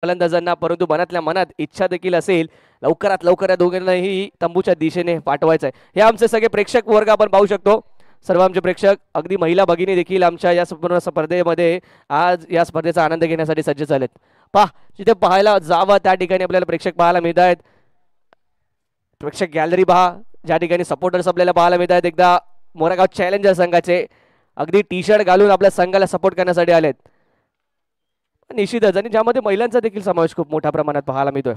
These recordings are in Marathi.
फलंदाजांना, परंतु मनातल्या मनात इच्छा देखील असेल लवकरात लवकर या दोघांनाही तंबूच्या दिशेने पाठवायचं आहे. हे आमचे सगळे प्रेक्षक वर्ग आपण पाहू शकतो. सर्व आमचे प्रेक्षक अगदी महिला भगिनी देखील आमच्या या संपूर्ण स्पर्धेमध्ये आज या स्पर्धेचा आनंद घेण्यासाठी सज्ज झालेत. पहा जिथे पाहायला जावं त्या ठिकाणी आपल्याला प्रेक्षक पाहायला मिळत आहेत. प्रेक्षक गॅलरी पहा ज्या ठिकाणी सपोर्टर्स आपल्याला पाहायला मिळत आहेत. एकदा मोरागाव चॅलेंजर संघाचे अगदी टी शर्ट घालून आपल्या संघाला सपोर्ट करण्यासाठी आलेत. निश्चितच आणि ज्यामध्ये महिलांचा देखील समावेश खूप मोठ्या प्रमाणात पाहायला मिळतोय.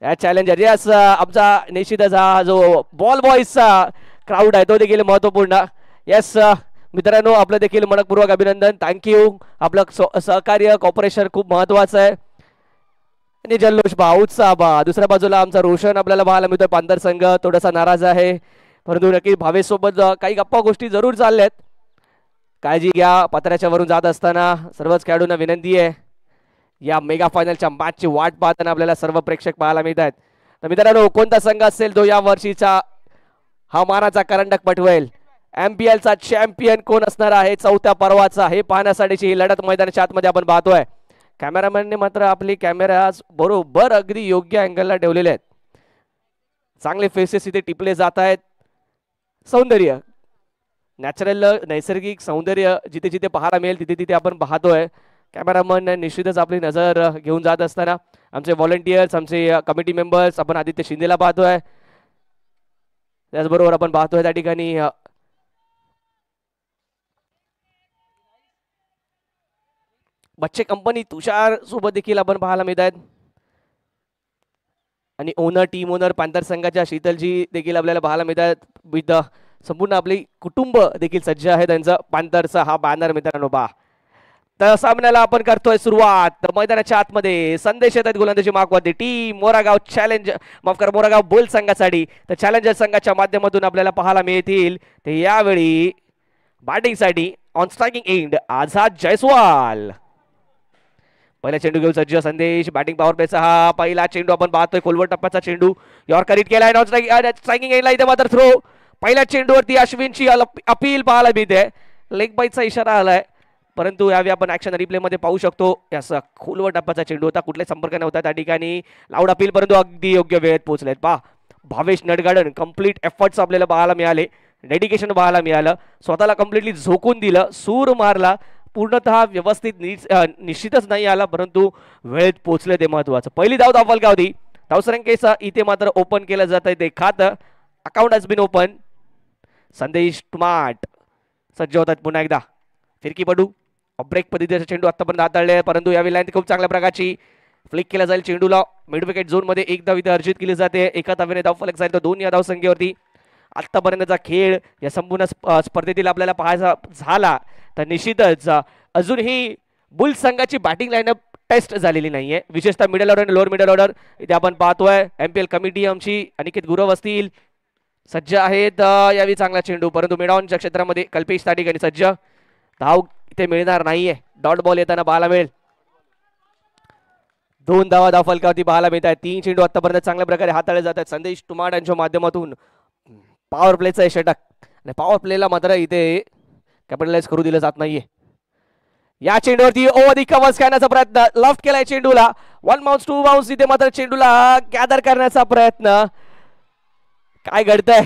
या चॅलेंजर यस आमचा निश्चितच हा जो बॉल बॉयजचा क्राऊड आहे तो देखील महत्वपूर्ण. यस मित्रांनो आपलं देखील मनपूर्वक अभिनंदन. थँक्यू. आपलं सहकार्य कॉपरेशन खूप महत्वाचं आहे. आणि जल्लोष बा उत्साह बा. दुसऱ्या बाजूला आमचा रोशन आपल्याला पाहायला मिळतोय. पांढर संघ थोडासा नाराज आहे परंतु नक्की भावेश सोबत काही गप्पा गोष्टी जरूर चालल्यात. काळजी घ्या. पत्र्याच्या वरून जात असताना सर्वच खेळाडूंना विनंती आहे या मेगा फायनलच्या मॅचची वाट पाहताना आपल्याला सर्व प्रेक्षक पाहायला मिळत आहेत. तर मित्रांनो कोणता संघ असेल तो या वर्षीचा हा मानाचा करंडक पटवेल. MPL चा चॅम्पियन कोण असणार आहे चौथ्या पर्वाचा हे पाहण्यासाठीची ही लढत मैदानाच्या आतमध्ये आपण पाहतोय. कॅमेरामॅनने मात्र आपली कॅमेरा बरोबर अगदी योग्य अँगलला ठेवलेले आहेत. चांगले फेसेस इथे टिपले जात आहेत. सौंदर्य नॅचरल नैसर्गिक सौंदर्य जिथे जिथे पाहायला मिळेल तिथे तिथे आपण पाहतोय. कॅमेरामन निश्चितच आपली नजर घेऊन जात असताना आमचे व्हॉलंटियर्स आमचे कमिटी मेंबर्स आपण आदित्य शिंदेला पाहतोय. त्याचबरोबर आपण पाहतोय त्या ठिकाणी बच्चे कंपनी तुषार सोबत देखील आपण पाहायला मिळत आहेत. आणि ओनर टीम ओनर पांतर संघाच्या शीतलजी देखील आपल्याला पाहायला मिळत आहेत. विथ संपूर्ण आपली कुटुंब देखील सज्ज आहे. त्यांचा पांतरचा हा बॅनर मित्रांनो पहा. तर सामन्याला आपण करतोय सुरुवात. मैदानाच्या आतमध्ये संदेश येतात गोलंदाजी मागवते टीम मोरागाव चॅलेंज माफ करा मोरागाव बुल संघासाठी. तर चॅलेंजर संघाच्या माध्यमातून आपल्याला पाहायला मिळतील ते यावेळी बॅटिंगसाठी on striking end Azad Jaiswal. पहिला चेंडू घेऊन सज्ज संदेश. बॅटिंग पॉवर प्लेचा हा पहिला चेंडू आपण पाहतोय. खोलवर टप्प्याचा चेंडू यॉर्कर हिट केलाय. नॉन स्ट्रायकिंग एंडला इथे मात्र थ्रो. पहिल्या चेंडूवरती अश्विनची अपील पाहायला मिळते. लेग बाईटचा इशारा आलाय परंतु यावेळी आपण ऍक्शन रिप्ले मध्ये पाहू शकतो. याचा खोलवर टप्प्याचा चेंडू होता. कुठले संपर्क नव्हता त्या ठिकाणी. लाऊड अपील परंतु अगदी योग्य वेळेत पोहोचलेत. पहा भावेश नडगार्डन कम्प्लीट एफर्ट्स आपल्याला पाहायला मिळाले. डेडिकेशन पाहायला मिळालं. स्वतःला कम्प्लिटली झोकून दिलं. सूर मारला. पूर्णतः व्यवस्थित निश्चितच नाही आला परंतु वेळेत पोहोचले ते महत्वाचं. पहिली धाव धावफलकावधी धावसंख्येचा इथे मात्र ओपन केलं जात आहे ते खातं. Account has been open. संदेश टुमाट सज्ज होतात पुन्हा एकदा. फिरकी पडू ब्रेक पद्धतीचा चेंडू आतापर्यंत हाताळले परंतु यावेळी लाईन खूप चांगल्या प्रकारची फ्लिक केला जाईल. चेंडूला मिड विकेट झोन मध्ये एक धाव इथे अर्जित केली जाते. एका धावेने धावफलक जाईल तर 2 या धावसंख्येवरती. आतापर्यंतचा खेळ या संपूर्ण स्पर्धेतील आपल्याला पाहायचा झाला तर निश्चितच अजूनही बुल संघाची बॅटिंग लाईनअप टेस्ट झालेली नाहीये. विशेषतः मिडल ऑर्डर आणि लोअर मिडल ऑर्डर इथे आपण पाहतोय. MPL कमिटी आमची अनिकेत गुरव असतील सज्ज आहेत. यावेळी चांगला चेंडू परंतु मिडॉनच्या क्षेत्रामध्ये कल्पेश त्या ठिकाणी सज्ज. धाव इथे मिळणार नाहीये. डॉट बॉल येताना पाहायला मिळेल. 2 धावा धावफलकावरती पाहायला मिळत आहेत. 3 चेंडू आतापर्यंत चांगल्या प्रकारे हाताळले जात आहेत. संदेश टुमाट यांच्या माध्यमातून पॉवर प्लेचा षटक आणि पॉवर प्लेला मात्र इथे कॅपिटलाइज करू दिलं जात नाहीये. या चेंडूवरती अधिक कव्हर्स करण्याचा प्रयत्न. लॉफ्ट केलाय चेंडूला. 1 बाउन्स 2 बाउन्स इथे मात्र चेंडूला गॅदर करण्याचा प्रयत्न. काय घडतंय.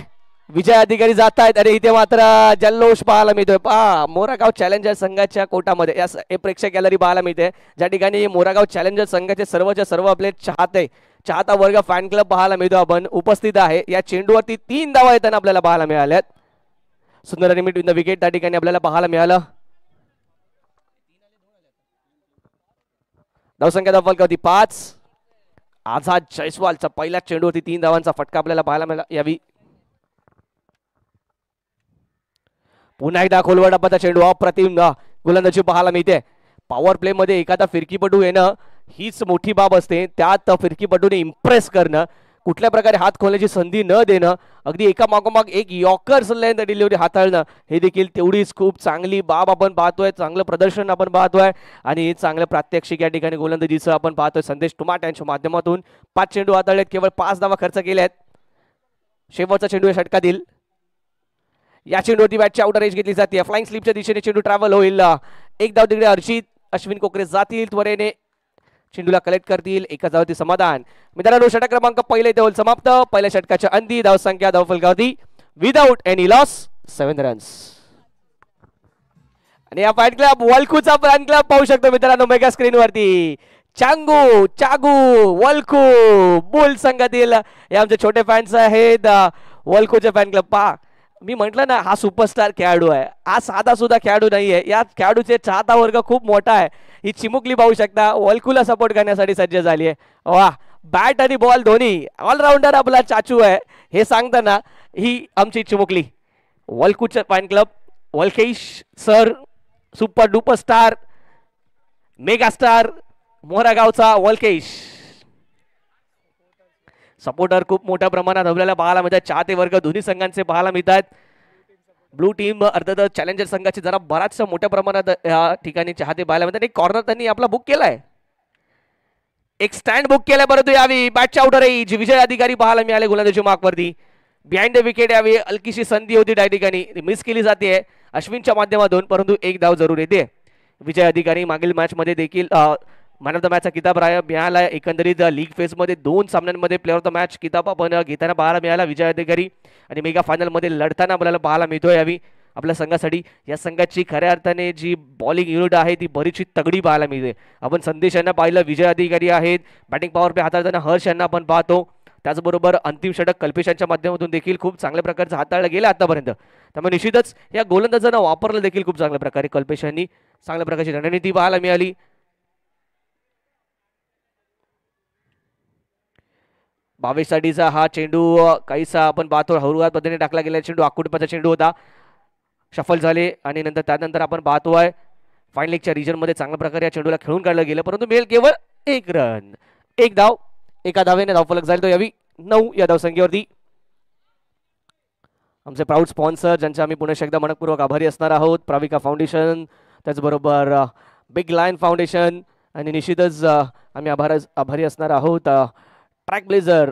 विजय अधिकारी जात आहेत आणि इथे मात्र जल्लोष पाहायला मिळतोय. पहा मोरागाव चॅलेंजर संघाच्या कोटामध्ये या प्रेक्षक गॅलरी पाहायला मिळते ज्या ठिकाणी मोरागाव चॅलेंजर संघाचे सर्वच्या सर्व आपले चाहता वर्ग फॅन क्लब पाहायला मिळतो आपण उपस्थित आहे. या चेंडूवरती 3 धावा येताना आपल्याला पाहायला मिळाल्यात. सुंदर रिमिट इन द विकेट त्या ठिकाणी आपल्याला पाहायला मिळालं. धावसंख्या धावफलकावरती 5. आझाद जयस्वालचा पहिल्या चेंडूवरती 3 धावांचा फटका आपल्याला पाहायला मिळाला. यावी पुन्हा एकदा खोलवर टप्प्याचा चेंडू अप्रतिम गोलंदाजी पाहायला मिळते. पॉवर प्ले मध्ये एखादा फिरकीपटू येणं हीच मोठी बाब असते. त्यात फिरकीपटूने इम्प्रेस करणं कुठल्या प्रकारे हात खोलण्याची संधी न देणं अगदी एका मागोमाग एक यॉर्कर्स लेंथ डिलिव्हरी हाताळणं हे देखील तेवढीच खूप चांगली बाब आपण पाहतोय. चांगलं प्रदर्शन आपण पाहतोय आणि चांगलं प्रात्यक्षिक या ठिकाणी गोलंदाजीचं आपण पाहतोय. संदेश टुमाट यांच्या माध्यमातून 5 चेंडू हाताळलेत. केवळ 5 धावा खर्च केल्यात. शेवटचा चेंडू या षटकातील. या चेंडूवरती बॅटची आउटर एज घेतली जाते. फ्लाइंग स्लिपच्या दिशेने चेंडू ट्रॅव्हल होईल. एक धाव तिकडे अर्जित. अश्विन कोकरे जातील त्वरेने. चेंडूला कलेक्ट करतील, एका धावती समाधान. मित्रांनो षटक क्रमांक पहिले धाव समाप्त. पहिल्या षटकाच्या अंती धावसंख्या धावफलकावरती विदाउट एनी लॉस 7 रन्स. आणि या फॅन क्लब वल्कूचा फॅन क्लब पाहू शकतो मित्रांनो मेगा स्क्रीन वरती. चांगू चागू वल्कू बुल संघातील हे आमचे छोटे फॅन्स आहेत. वल्कूचे फॅन क्लब पहा, मी म्हंटल ना हा सुपरस्टार खेळाडू आहे, हा साधा सुद्धा खेळाडू नाहीये. या खेळाडूचे चाहता वर्ग खूप मोठा आहे. ही चिमुकली पाहू शकता वल्कूला सपोर्ट करण्यासाठी सज्ज झाली आहे. वा, बॅट आणि बॉल दोन्ही ऑलराऊंडर आपला चाचू आहे हे सांगताना ही आमची चिमुकली वल्कूचे fan club. Valkesh sir super duper star mega star मोहरागावचा वल्केश सपोर्टर खूप मोठ्या प्रमाणात आपल्याला पाहायला मिळतात. चाहते वर्ग दोन्ही संघांचे पाहायला मिळतात. ब्लू टीम अर्थात चॅलेंजर संघाची जरा बराचशा मोठ्या प्रमाणात या ठिकाणी चाहते पाहायला मिळतात. एक कॉर्नर त्यांनी आपला बुक केलाय, एक स्टँड बुक केलाय. परंतु यावी बॅटच्या आउटर एज विजय अधिकारी पाहायला मिळाले गोलंदाजी मार्कवरती. बिहाइंड द विकेट यावी हलकीशी संधी होती त्या ठिकाणी, मिस केली जाते अश्विनच्या माध्यमातून, परंतु एक धाव जरूर येते. विजय अधिकारी मागील मॅच मध्ये देखील मॅन ऑफ द मॅचचा किताब मिळाला. एकंदरीत लीग फेज मध्ये 2 सामन्यांमध्ये प्लेअर ऑफ द मॅच किताब आपण घेताना पाहायला मिळाला विजय अधिकारी. आणि मेगा फायनल मध्ये लढताना आपल्याला पाहायला मिळतोय यावी आपल्या संघासाठी. या संघाची खऱ्या अर्थाने जी बॉलिंग युनिट आहे ती बरीचशी तगडी पाहायला मिळते. आपण संदेश यांना पाहिलं, विजय अधिकारी आहेत. बॅटिंग पॉवर प्ले हाताळताना हर्ष यांना आपण पाहतो. त्याचबरोबर अंतिम षटक कल्पेशांच्या माध्यमातून देखील खूप चांगल्या प्रकारचं हाताळलं गेलं आतापर्यंत. त्यामुळे निश्चितच या गोलंदाजांना वापरलं देखील खूप चांगल्या प्रकारे कल्पेशांनी चांगल्या प्रकारची रणनीती पाहायला मिळाली. भावेशसाठीचा हा चेंडू काहीसा आपण पाहतो हळूवार पद्धतीने टाकला गेला चेंडू, आकुटपाचा चेंडू होता, शफल झाले. आणि त्यानंतर आपण पाहतोय फाईन लेगच्या रिजन मध्ये चांगल्या प्रकारे या चेंडूला खेळून काढलं गेलं, परंतु मिळेल केवळ 1 रन. 1 धाव, एका धावेने धावफलक जाईल तो यावी 9 या धावसंख्येवरती. आमचे प्राऊड स्पॉन्सर ज्यांचे आम्ही पुन्हा एकदा मनपूर्वक आभारी असणार आहोत, प्राविका फाउंडेशन, त्याचबरोबर बिग लायन फाउंडेशन, आणि निश्चितच आम्ही आभारी असणार आहोत ट्रॅक ब्लेझर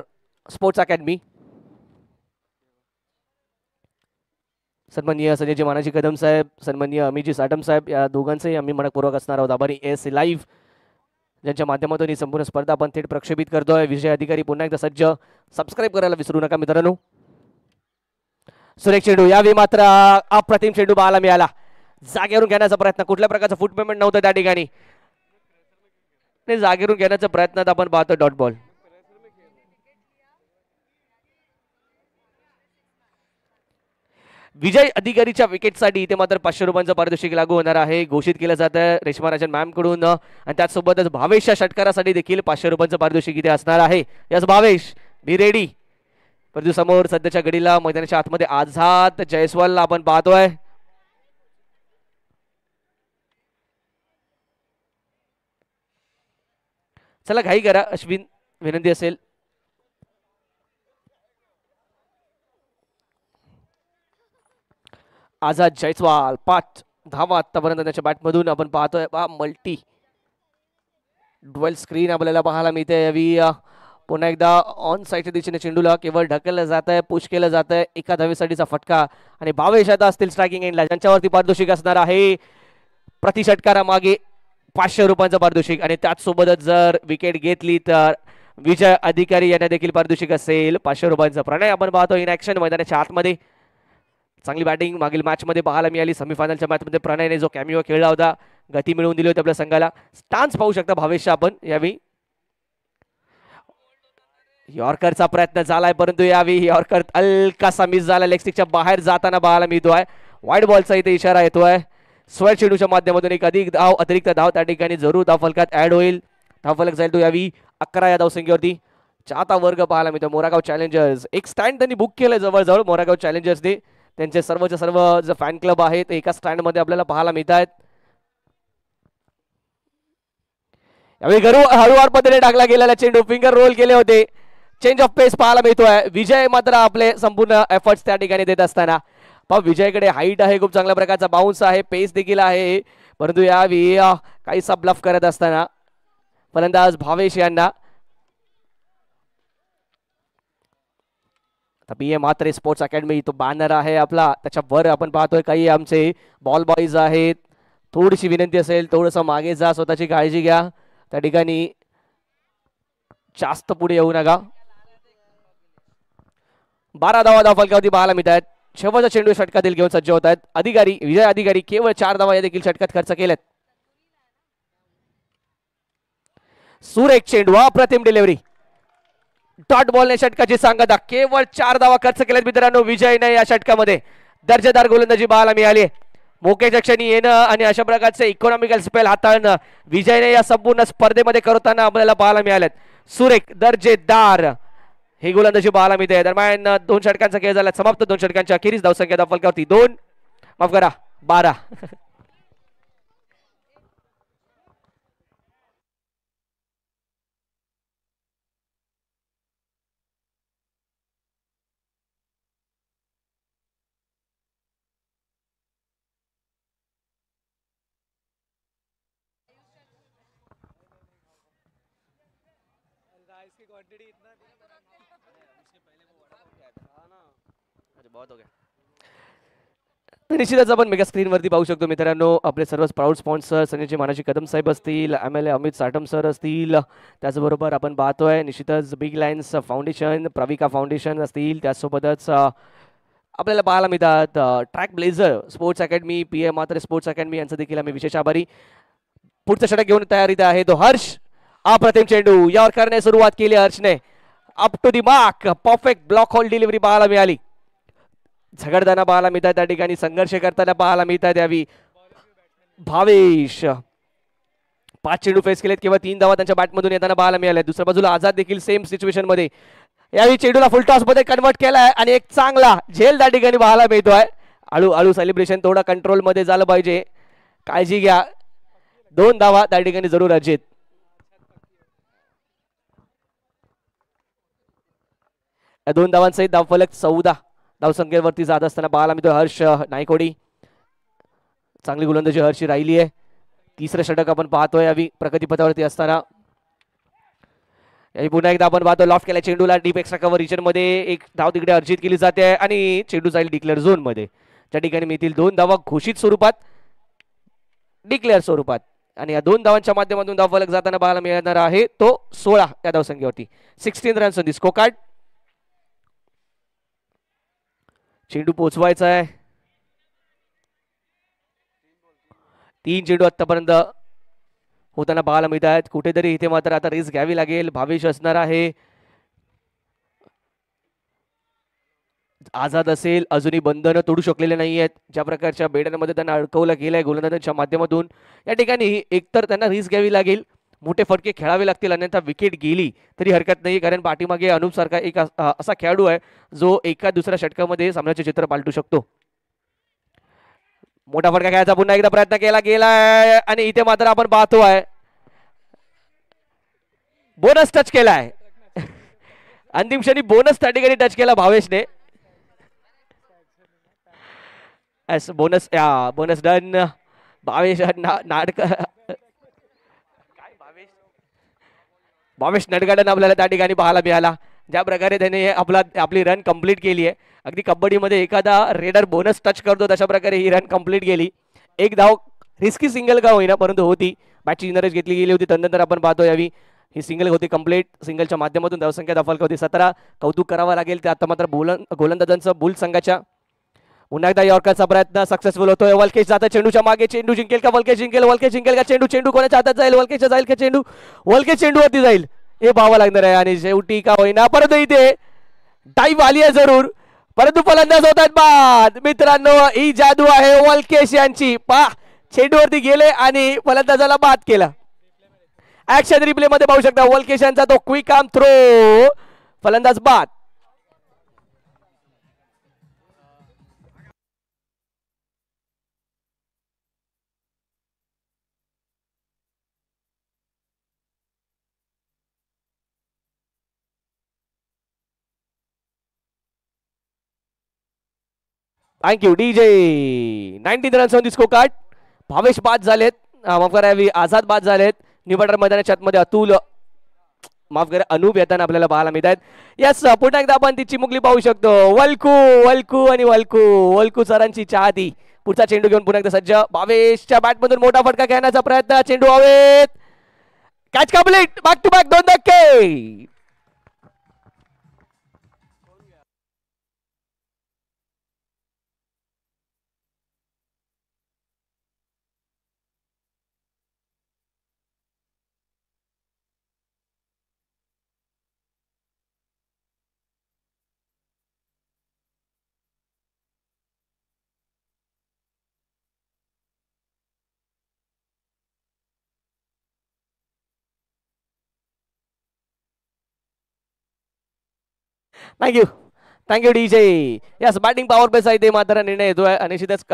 स्पोर्ट्स अकॅडमी. सन्माननीय संजयजी मानाजी कदम साहेब, सन्माननीय अमितजी साटम साहेब, या दोघांचेही आम्ही मनपूर्वक असणार आहोत आभारी. एस लाईव्ह ज्यांच्या माध्यमातून ही संपूर्ण स्पर्धा आपण थेट प्रक्षेपित करतोय. विजय अधिकारी पुन्हा एकदा सज्ज, सबस्क्राईब करायला विसरू नका मित्रांनो. सुरेख चेंडू, यावेळी मात्र अप्रतिम चेंडू पाहायला मिळाला. जागेवरून घेण्याचा प्रयत्न, कुठल्या प्रकारचा फुट पेमेंट नव्हतं त्या ठिकाणी, जागेवरून घेण्याचा प्रयत्नात आपण पाहतो डॉट बॉल. विजय अधिकारीच्या विकेटसाठी इथे मात्र 500 रुपयांचं पारितोषिक लागू होणार आहे, घोषित केलं जातं रेश्मा राजन मॅम कडून. आणि त्याचसोबतच भावेशच्या षटकारासाठी देखील 500 रुपयांचं पारितोषिक इथे असणार आहे. Yes Bhavesh, be ready. परंतु समोर सध्याच्या घडीला मैदानाच्या आतमध्ये आझाद जयस्वालला आपण पाहतोय. चला घाई करा अश्विन, विनंती असेल. आझाद जयस्वाल 5 धावा आतापर्यंत त्याच्या बॅटमधून आपण पाहतोय. मल्टी ड्वेल स्क्रीन आपल्याला पाहायला मिळते यावी. पुन्हा एकदा ऑन साईडच्या दिशेने चेंडूला केवळ ढकललं जात आहे, पुश केलं जात आहे. एका धावेसाठीचा फटका आणि भावेश आता असतील स्ट्रायकिंग एंडला, ज्यांच्यावरती पारितोषिक असणार आहे प्रति षटकारा मागे 500 रुपयांचं पारितोषिक. आणि त्याचसोबतच जर विकेट घेतली तर विजय अधिकारी यांना देखील पारितोषिक असेल 500 रुपयांचं. प्रणय आपण पाहतो इन ऍक्शन मैदानाच्या आतमध्ये. चांगली बॅटिंग मागील मॅच मध्ये पाहायला मिळाली. सेमीफायनलच्या मॅच मध्ये प्रणयने जो कॅमिओ खेळला होता, गती मिळवून दिली होती आपल्या संघाला. स्टान्स पाहू शकता भावेशचा आपण यावेळी. यॉर्करचा प्रयत्न झालाय, परंतु यावेळी यॉर्कर हलकासा मिस झाला, लेगस्टिकच्या बाहेर जाताना पाहायला मिळतोय. वाईट बॉलचा इथे इशारा येतोय. स्वेर चेंडूच्या माध्यमातून एक अतिरिक्त धाव त्या ठिकाणी जरूर धावफलकात ऍड होईल. धावफलक जाईल तो यावेळी 11 या धावसंख्येवरती. चाहता वर्ग पाहायला मिळतो मोरागाव चॅलेंजर्स. एक स्टँड त्यांनी बुक केलंय जवळजवळ मोरागाव चॅलेंजर्सने. त्यांचे सर्वच्या सर्व जे फॅन क्लब आहेत एका स्टँड मध्ये आपल्याला पाहायला मिळत आहेत. यावेळी हळूवार पद्धतीने टाकला गेलेला चेंडू, फिंगर रोल केले होते. चेंज ऑफ पेस पाहायला मिळतोय. विजय मात्र आपले संपूर्ण एफर्ट्स त्या ठिकाणी देत असताना विजयकडे हाईट आहे, खूप चांगल्या प्रकारचा बाउन्स आहे, पेस देखील आहे, परंतु यावेळी काहीसा ब्लफ करत असताना फलंदाज भावेश यांना पीएम मात्रे स्पोर्ट्स अकॅडमी तो बॅनर आहे आपला, त्याच्यावर आपण पाहतोय काही आमचे बॉल बॉईज आहेत. थोडीशी विनंती असेल, थोडंसं मागे जा, स्वतःची काळजी घ्या. त्या ठिकाणी जास्त पुढे येऊ नका. 12 धावा फलकावरती पाहायला मिळत आहेत. शेवटचा चेंडू षटकातील घेऊन सज्ज होत आहेत अधिकारी, विजय अधिकारी. केवळ 4 धावा या देखील षटकात खर्च केल्यात. सुरेख चेंडू, अप्रतिम डिलिव्हरी, डॉट बॉलने षटकाची सांगता. केवळ 4 धावा खर्च केल्यात मित्रांनो विजयने या षटकामध्ये. दर्जेदार गोलंदाजी पाहायला मिळाली. मोक्याच्या क्षणी येणं आणि अशा प्रकारचे इकॉनॉमिकल स्पेल हाताळणं विजयने या संपूर्ण स्पर्धेमध्ये करताना आपल्याला पाहायला मिळालेत. सुरेख दर्जेदार ही गोलंदाजी पाहायला मिळते. दरम्यान 2 षटकांचा खेळ झाला समाप्त. 2 षटकांच्या अखेरीस धावसंख्या फलकावरती 2, माफ करा 12. निश्चितच आपण मेगा स्क्रीनवरती पाहू शकतो मित्रांनो आपले सर्व प्राऊड स्पॉन्सर संजय मानाजी कदम साहेब असतील, MLA अमित साठम सर असतील, त्याचबरोबर आपण पाहतोय निश्चितच बिग लाईन्स फाउंडेशन, प्रविका फाउंडेशन असतील, त्यासोबतच आपल्याला पाहायला मिळतात track blazer sports academy, PM मात्र स्पोर्ट्स अकॅडमी यांचा देखील आम्ही विशेष आभारी. पुढचा षटक घेऊन तयारीत आहे तो हर्ष. अप्रतिम चेंडू यावर करण्यास सुरुवात केली हर्षने. Up to the mark, perfect block hole delivery पाहायला मिळाली. झगडताना पाहायला मिळतात त्या ठिकाणी, संघर्ष करताना पाहायला मिळतात यावी भावेश. 5 चेंडू फेस केलेत, केवळ 3 धावा त्यांच्या बॅटमधून येताना पाहायला मिळाल्या. दुसऱ्या बाजूला आझाद देखील सेम सिच्युएशन मध्ये यावेळी चेंडूला फुल टॉस मध्ये कन्वर्ट केलाय आणि एक चांगला झेल त्या ठिकाणी पाहायला मिळतोय. हळूहळू सेलिब्रेशन थोडं कंट्रोल मध्ये झालं पाहिजे, काळजी घ्या. 2 धावा त्या ठिकाणी जरूर अर्जित. या 2 धावांसहित धावफलक 14 धावसंख्येवरती जात असताना पाहायला मिळतो हर्ष नायकोडी. चांगली गोलंदाजी हर्षी राहिली आहे. 3रं षटक आपण पाहतोय यावी प्रगतीपथावरती असताना. यावी पुन्हा एकदा आपण पाहतो लॉफ्ट केला चेंडूला डीप एक्स्ट्रा कव्हर रिजन मध्ये. एक धाव तिकडे अर्जित केली जाते आणि चेंडू जाईल डिक्लेअर झोन मध्ये, ज्या ठिकाणी मिळतील 2 धावा घोषित स्वरूपात, डिक्लेअर स्वरूपात. आणि या 2 धावांच्या माध्यमातून धावफलक जाताना पाहायला मिळणार आहे तो 16 या धावसंख्येवरती. 16 runs on the score card. चेंडू पोचवायचा आहे. 3 चेंडू आतापर्यंत होताना पाहायला मिळत आहेत. कुठेतरी इथे मात्र आता रिस्क घ्यावी लागेल. भावेश असणार आहे, आझाद असेल, अजूनही बंधनं तोडू शकलेले नाही आहेत. ज्या प्रकारच्या बेड्यांमध्ये त्यांना अडकवलं गेलंय गोलंदाजांच्या माध्यमातून, या ठिकाणी एकतर त्यांना रिस्क घ्यावी लागेल, मोठे फटके खेळावे लागतील, अन्यथा विकेट गेली तरी हरकत नाही. कारण पाठीमागे अनुप सारखा एक असा खेळाडू आहे जो एका दुसऱ्या षटकामध्ये सामन्याचे चित्र पालटू शकतो. मोठा फटका खेळायचा पुन्हा एकदा प्रयत्न केला गेलाय आणि इथे मात्र आपण पाहतोय बोनस टच केलाय. अंतिम क्षणी बोनस त्या ठिकाणी टच केला भावेशने. Bonus bonus done. भावेश नाटक भावेश नटगाडन आपल्याला त्या ठिकाणी पाहायला मिळाला. ज्या प्रकारे त्याने आपली रन कंप्लीट केली आहे, अगदी कबड्डीमध्ये एखादा रेडर बोनस टच करतो तशा प्रकारे ही रन कंप्लीट केली. एक धाव रिस्की सिंगल का होईना परंतु होती, बॅटची इनरेज घेतली गेली होती. तदनंतर आपण पाहतो यावी ही सिंगल होती कंप्लीट. सिंगलच्या माध्यमातून धावसंख्या धावफलक होती 17. कौतुक करावं लागेल ते आता मात्र गोलंदाजांचं बुल संघाच्या. पुन्हा एकदा यॉर्करचा प्रयत्न सक्सेसफुल होतोय. वलकेश जाता चेंडूच्या मागे, चेंडू जिंकेल का वलकेश जिंकेल, वलकेश जिंकेल का चेंडू, चेंडू कोणाच्या हातात जाईल, वलकेशच्या जाईल का चेंडू, वलकेश चेंडूवरती जाईल हे पाहावं लागणार आहे. आणि शेवटी का होईना परंतु इथे टाईम आली आहे जरूर, परंतु फलंदाज होतात बाद. मित्रांनो ही जादू आहे वलकेश यांची. पहा चेंडूवरती गेले आणि फलंदाजाला बाद केला. ऍक्शन रिप्ले मध्ये पाहू शकता वलकेश यांचा तो क्विक आर्म थ्रो, फलंदाज बाद. Thank you DJ. 19 runs on the score card. Bhavesh बाद झालेत, माफ करा आझाद बाद झालेत. निवडर मैदानाच्या आतमध्ये अतुल, माफ करा अनूप येताना आपल्याला पाहायला मिळत आहेत. यस पुन्हा एकदा आपण ती चिमुकली पाहू शकतो. वल्कू वल्कू आणि वल्कू, वल्कू सरांची चाहती. पुढचा चेंडू घेऊन पुन्हा एकदा सज्ज. भावेशच्या बॅटमधून मोठा फटका घेण्याचा प्रयत्न, चेंडू हवेत catch complete, back to back 2 धक्के. Thank you thank you DJ. Yes, batting power प्लेचा इथे मात्र निर्णय येतोय आणि निश्चितच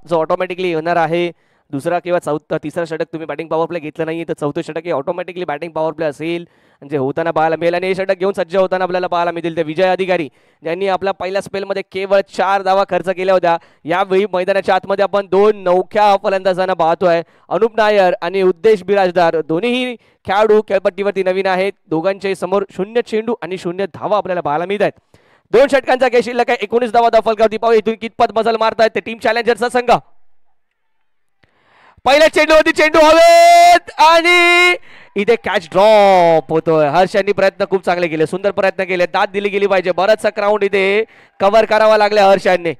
जो ऑटोमॅटिकली येणार आहे दुसरा किंवा तिसरा षटक तुम्ही बॅटिंग पॉवर प्ले घेतलं नाही तर चौथं षटक हे ऑटोमॅटिकली बॅटिंग पॉवर प्ले असेल म्हणजे होताना पाहायला मिळेल. आणि हे षटक घेऊन सज्ज होताना आपल्याला पाहायला मिळतील ते विजय अधिकारी ज्यांनी आपल्या पहिल्या स्पेलमध्ये केवळ 4 धावा खर्च केल्या होत्या. यावेळी मैदानाच्या आतमध्ये आपण 2 नौख्या फलंदाजांना पाहतोय. अनुप नायर आणि उद्देश बिराजदार दोन्ही खेळाडू खेळपट्टीवरती नवीन आहेत. दोघांचे समोर 0 चेंडू आणि 0 धावा आपल्याला पाहायला मिळत आहेत. 2 षटकांचा खेळ शिल्लक आहे. 19 धावा फलकावरती पाहू इथून कितपत मजल मारतायत ते टीम चॅलेंजरचा संघ. पहिल्या चेंडूवरती चेंडू हवेत आणि इथे कॅच ड्रॉप होतोय. हर्षांनी प्रयत्न खूप चांगले केले, सुंदर प्रयत्न केले, दाद दिली गेली पाहिजे. बराचसा ग्राउंड इथे कव्हर करावा लागला हर्षांनी,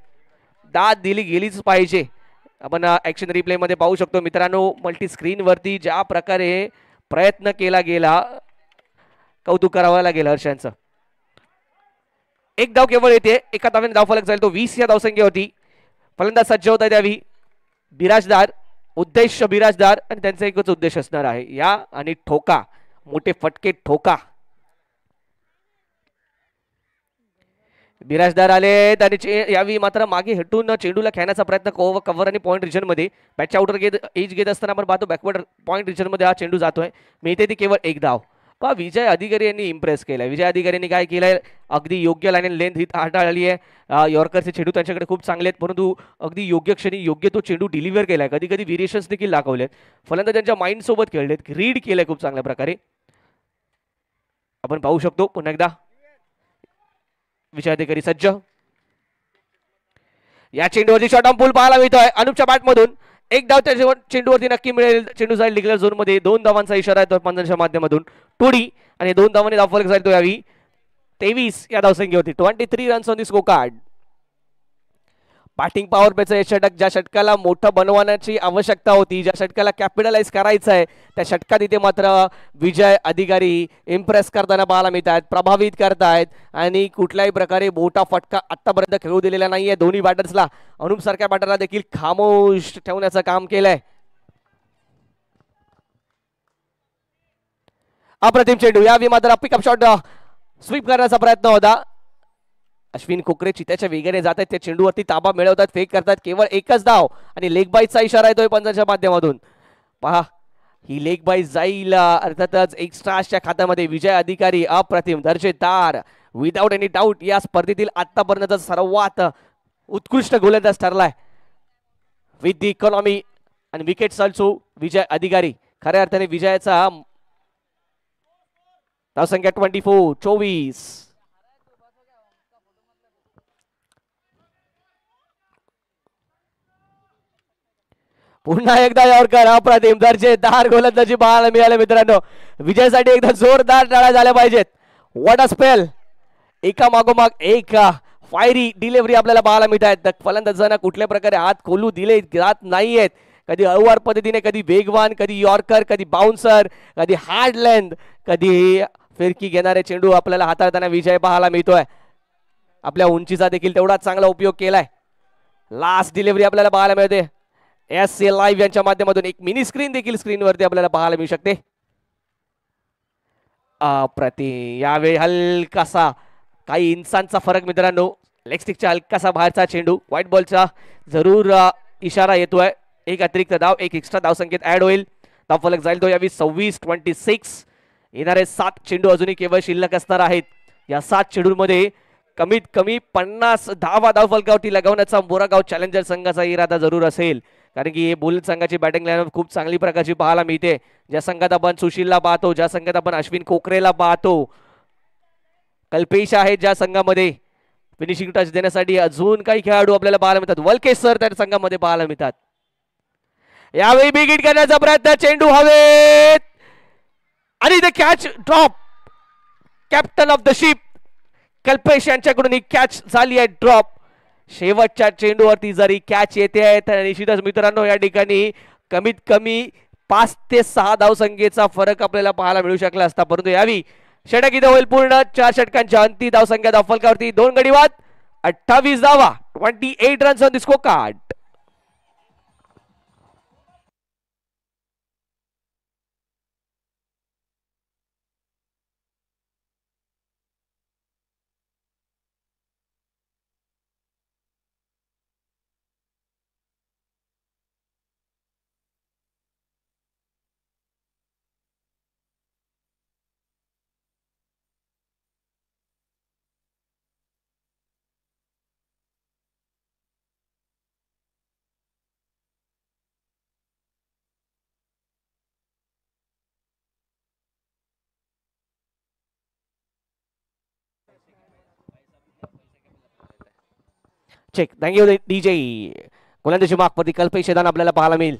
दाद दिली गेलीच पाहिजे. आपण ऍक्शन रिप्ले मध्ये पाहू शकतो मित्रांनो मल्टी स्क्रीन वरती ज्या प्रकारे प्रयत्न केला गेला, कौतुक करावं लागेल हर्षांचं. एक धाव केवळ येते, एका धावेने धाव फलक जाईल तो 20 या धावसंख्येवरती. फलंदाज सज्ज होता त्यावेळी बिराजदार, उद्देश बिराजदार आणि त्यांचा एकच उद्देश असणार आहे या आणि ठोका, मोठे फटके ठोका. बिराजदार आलेत आणि यावेळी मात्र मागे हटून चेंडूला खेळण्याचा प्रयत्न कव्हर आणि पॉइंट रिजन मध्ये बॅटच्या आउटर एज घेत असताना आपण पाहतो बॅकवर्ड पॉइंट रिजन मध्ये हा चेंडू जातोय. मिळते ती केवळ एक धाव. पहा विजय अधिकारी यांनी इम्प्रेस केलाय. विजय अधिकारी यांनी काय केलंय, अगदी योग्य लाईन लेंथ ही हाताळली आहे. यॉर्करचे चेंडू त्यांच्याकडे खूप चांगले आहेत परंतु अगदी योग्य क्षणी योग्य तो चेंडू डिलिव्हर केलाय. कधी कधी व्हेरिएशन्स देखील दाखवलेत. फलंदाज त्यांच्या माइंड सोबत खेळलेत, रीड केलंय खूप चांगल्या प्रकारे. आपण पाहू शकतो पुन्हा एकदा विजय अधिकारी सज्ज. या चेंडूवरती शॉट ऑन पूल पाहायला मिळतोय अनुपच्या बॅट मधून. एक धाव त्या चेंडूवरती नक्की मिळेल. चेंडू जाईल डिक्लेअर झोन मध्ये. 2 धावांचा इशारा येतो पंचांच्या माध्यमातून. टोडी आणि 2 धावांनी धावफलक जाईल तो यावी 23 या धावसंख्येवरती. 23 runs on the score card. Batting power प्लेचं हे षटक ज्या षटकाला मोठं बनवण्याची आवश्यकता होती, ज्या षटकाला कॅपिटलाइज करायचं आहे त्या षटकात इथे मात्र विजय अधिकारी इम्प्रेस करताना पाहायला मिळतात, प्रभावित करतायत आणि कुठल्याही प्रकारे मोठा फटका आतापर्यंत खेळू दिलेला नाहीये दोन्ही बॅटर्सला. अनुप सारख्या बॅटरला देखील खामोश ठेवण्याचं काम केलंय. अप्रतिम चेंडू. यावेळी मात्र पिकअप शॉट स्वीप करण्याचा प्रयत्न होता. अश्विन कोकरे चित्याच्या वेगाने जात आहेत, त्या चेंडूवरती ताबा मिळवतात, फेक करतात. केवळ एकच धाव आणि लेग बाईचा इशारा येतोय पंचांच्या माध्यमातून. पहा ही लेग बाईट जाईल अर्थातच एक्स्ट्राच्या खात्यामध्ये. विजय अधिकारी अप्रतिम दर्जेदार विदाउट एनी डाऊट या स्पर्धेतील आतापर्यंत सर्वात उत्कृष्ट गोलंदाज ठरलाय. विथ दी इकॉनॉमी आणि विकेट्स ऑल्सो विजय अधिकारी खऱ्या अर्थाने विजयाचा धावसंख्या 24. पुन्हा एकदा यॉर्कर अप्रतिम दर्जेदार गोलंदाजी पाहायला मिळाले मित्रांनो. विजयासाठी एकदा जोरदार टाळ्या झाल्या पाहिजेत. What a spell. एका मागोमाग एक फायरी डिलिव्हरी आपल्याला पाहायला मिळत आहेत. फलंदाजांना कुठल्या प्रकारे हात खोलू दिले जात नाहीयेत. कधी अवार पद्धतीने, कधी वेगवान, कधी यॉर्कर, कधी बाउन्सर, कधी हार्ड लेंथ, कधी फिरकी घेणारे चेंडू आपल्याला हाताळताना विजय पाहायला मिळतोय. आपल्या उंचीचा देखील तेवढाच चांगला उपयोग केलाय. लास्ट डिलिव्हरी आपल्याला पाहायला मिळते. SC लाईव्ह यांच्या माध्यमातून एक मिनी स्क्रीन देखील स्क्रीनवरती आपल्याला पाहायला मिळू शकते. अप्रतिम. यावेळी हलकासा काही इंचांचा फरक मित्रांनो. लेग स्टिकच्या हलकासा बाहेरचा चेंडू. व्हाईट बॉलचा जरूर इशारा येतोय. एक अतिरिक्त धाव, एक एक्स्ट्रा धाव संख्येत ऍड होईल. धाव फलक जाईल तो यावेळी 26. येणारे 7 चेंडू अजूनही केवळ शिल्लक असणार आहेत. या 7 चेंडूंमध्ये कमीत कमी 50 धावा धाव फलकावरती लगवण्याचा बोरागाव चॅलेंजर संघाचा इरादा जरूर असेल. कारण की बुलेट संघाची बॅटिंग लाईनअप खूप चांगली प्रकारची पाहायला मिळते. ज्या संघात आपण सुशीलला पाहतो, ज्या संघात आपण अश्विन कोकरेला पाहतो, कल्पेश आहेत ज्या संघामध्ये, फिनिशिंग टच देण्यासाठी अजून काही खेळाडू आपल्याला पाहायला मिळतात. वलकेश सर त्या संघामध्ये पाहायला मिळतात. यावेळी बिग हिट करण्याचा प्रयत्न. चेंडू हवेत आणि the catch drop. Captain of the ship Kalpesh यांच्याकडून ही कॅच झाली आहे ड्रॉप. शेवटच्या चेंडूवरती जरी कॅच येते तर निश्चितच मित्रांनो या ठिकाणी कमीत कमी 5 ते 6 धावसंख्येचा फरक आपल्याला पाहायला मिळू शकला असता, परंतु यावी षटक इथं होईल पूर्ण. 4 षटकांच्या अंती धावसंख्या धावफलकावरती 2 गडी बाद, 28 धावा, 28 runs on the score card. Check. Thank you DJ. गोलंदाजी मार्कवरती कल्पेश मैदान आपल्याला पाहायला मिळेल.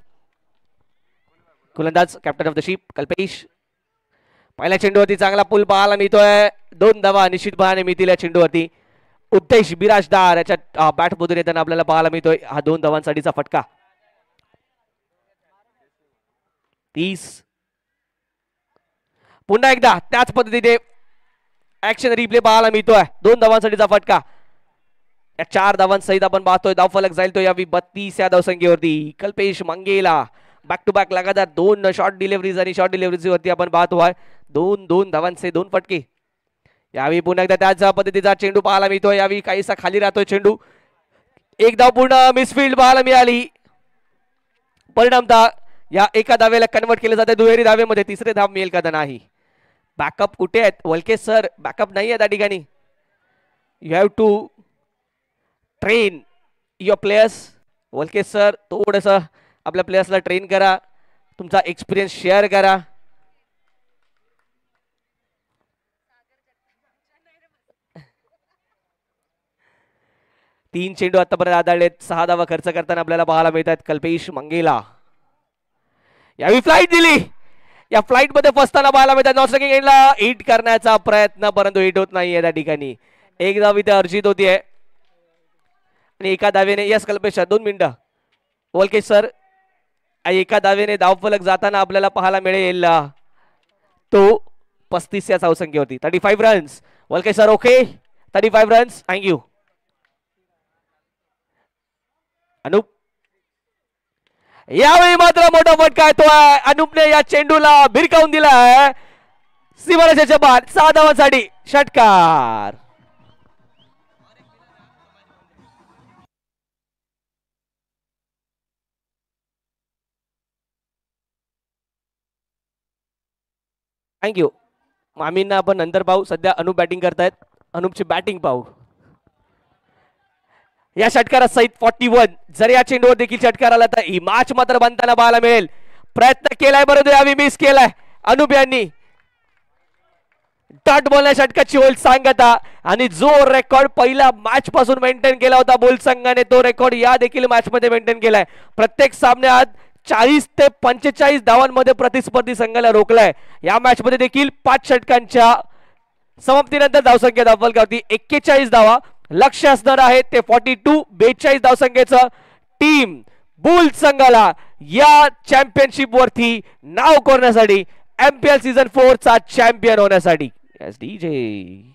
गोलंदाज captain of the ship Kalpesh. पहिल्या चेंडूवरती चांगला पूल पाहायला मिळतोय. 2 धावा निश्चितपणे मिळतील या चेंडूवरती. उद्देश बिराजदार याच्या बॅट मधून येताना आपल्याला पाहायला मिळतोय हा 2 धावांसाठीचा फटका. 30. पुन्हा एकदा त्याच पद्धतीने ऍक्शन रिप्ले पाहायला मिळतोय. 2 धावांसाठीचा फटका. 4 धावांसहित आपण पाहतोय धावफलक जाईल तो यावी 32 या धावसंख्येवरती. कल्पेश मंगेला बॅक टू बॅक लगातार 2 शॉर्ट डिलिव्हरीज आणि शॉर्ट डिलिव्हरीज वरती आपण पाहतोय 2 धावांचे 2 फटके. यावेळी पुन्हा एकदा त्याच पद्धतीचा चेंडू पाहायला मिळतोय. यावेळी काहीसा खाली राहतोय चेंडू. एक धाव पूर्ण मिसफिल्ड पाहायला मिळाली. परिणामतः या एका धावेला कन्वर्ट केलं जाते दुहेरी धावेमध्ये. तिसरे धाव मिळेल का नाही. बॅकअप कुठे आहेत वलके सर? बॅकअप नाही आहे त्या ठिकाणी. You have to train your players. Valke sir थोडस आपल्या प्लेयर्सला ट्रेन करा, तुमचा एक्सपिरियन्स शेअर करा. तीन चेंडू आतापर्यंत आढळलेत. 6 धावा खर्च करताना आपल्याला पाहायला मिळतात. कल्पेश मंगेला यावेळी फ्लाईट दिली. या फ्लाईट मध्ये फसताना पाहायला मिळतात. नॉस्ट्रिंग एंडला हिट करण्याचा प्रयत्न, परंतु हिट होत नाहीये त्या ठिकाणी. एक धाव इथे अर्जित होतीये आणि एका धावेने यस कल्पेश 2 मिनिटं वलकेश सर. एका धावेने धावफलक जाताना आपल्याला पाहायला मिळेल तो 35 या धावसंख्येवरती. 35 runs. Valkesh sir okay. 35 runs. Thank you. Anup यावेळी मात्र मोठा फटका येतोय. अनुपने या चेंडूला भिरकावून दिलाय सीमारेषेच्या बाहेर. 6 धावांसाठी षटकार. थँक्यू. मामींना आपण नंतर पाहू. सध्या अनुप बॅटिंग करतायत. अनुपची बॅटिंग पाहू. या षटकारात सहित 41. जर या चेंडूवर देखील षटकार आला तर ही मॅच मात्र बनताना पाहायला मिळेल. प्रयत्न केलाय परंतु यावी मिस केलाय अनुप यांनी. डॉट बॉलने षटकाची होईल सांगता आणि जो रेकॉर्ड पहिला मॅच पासून मेंटेन केला होता बोल संघाने तो रेकॉर्ड या देखील मॅच मध्ये मेंटेन केलाय. प्रत्येक सामन्यात 40 ते 45 धावांमध्ये प्रतिस्पर्धी संघाला रोखलाय. या मॅच मध्ये देखील 5 षटकांच्या समाप्तीनंतर धावसंख्या धावफलकावरती 41 धावा. लक्ष असणार आहे ते 42 धावसंख्येचं. टीम बुल संघाला या चॅम्पियनशिप वरती नाव करण्यासाठी एमपीएल सीझन 4 चा चॅम्पियन होण्यासाठी. Yes DJ.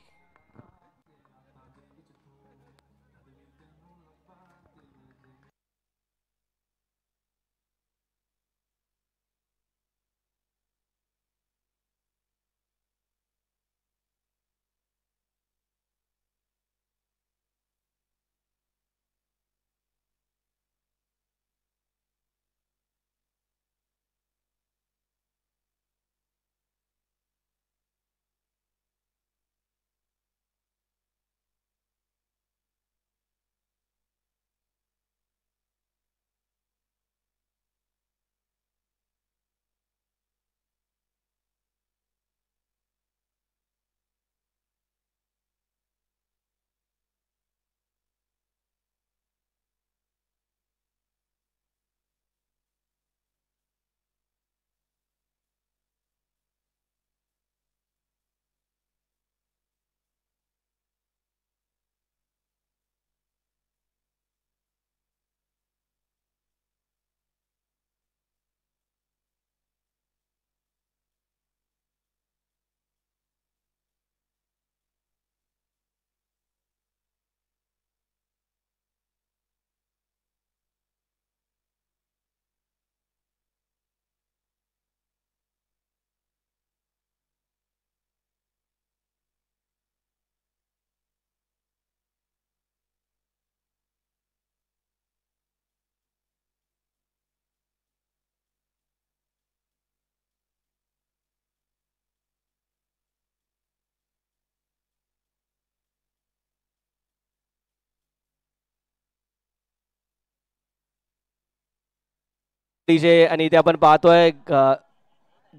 डीजे आणि इथे आपण पाहतोय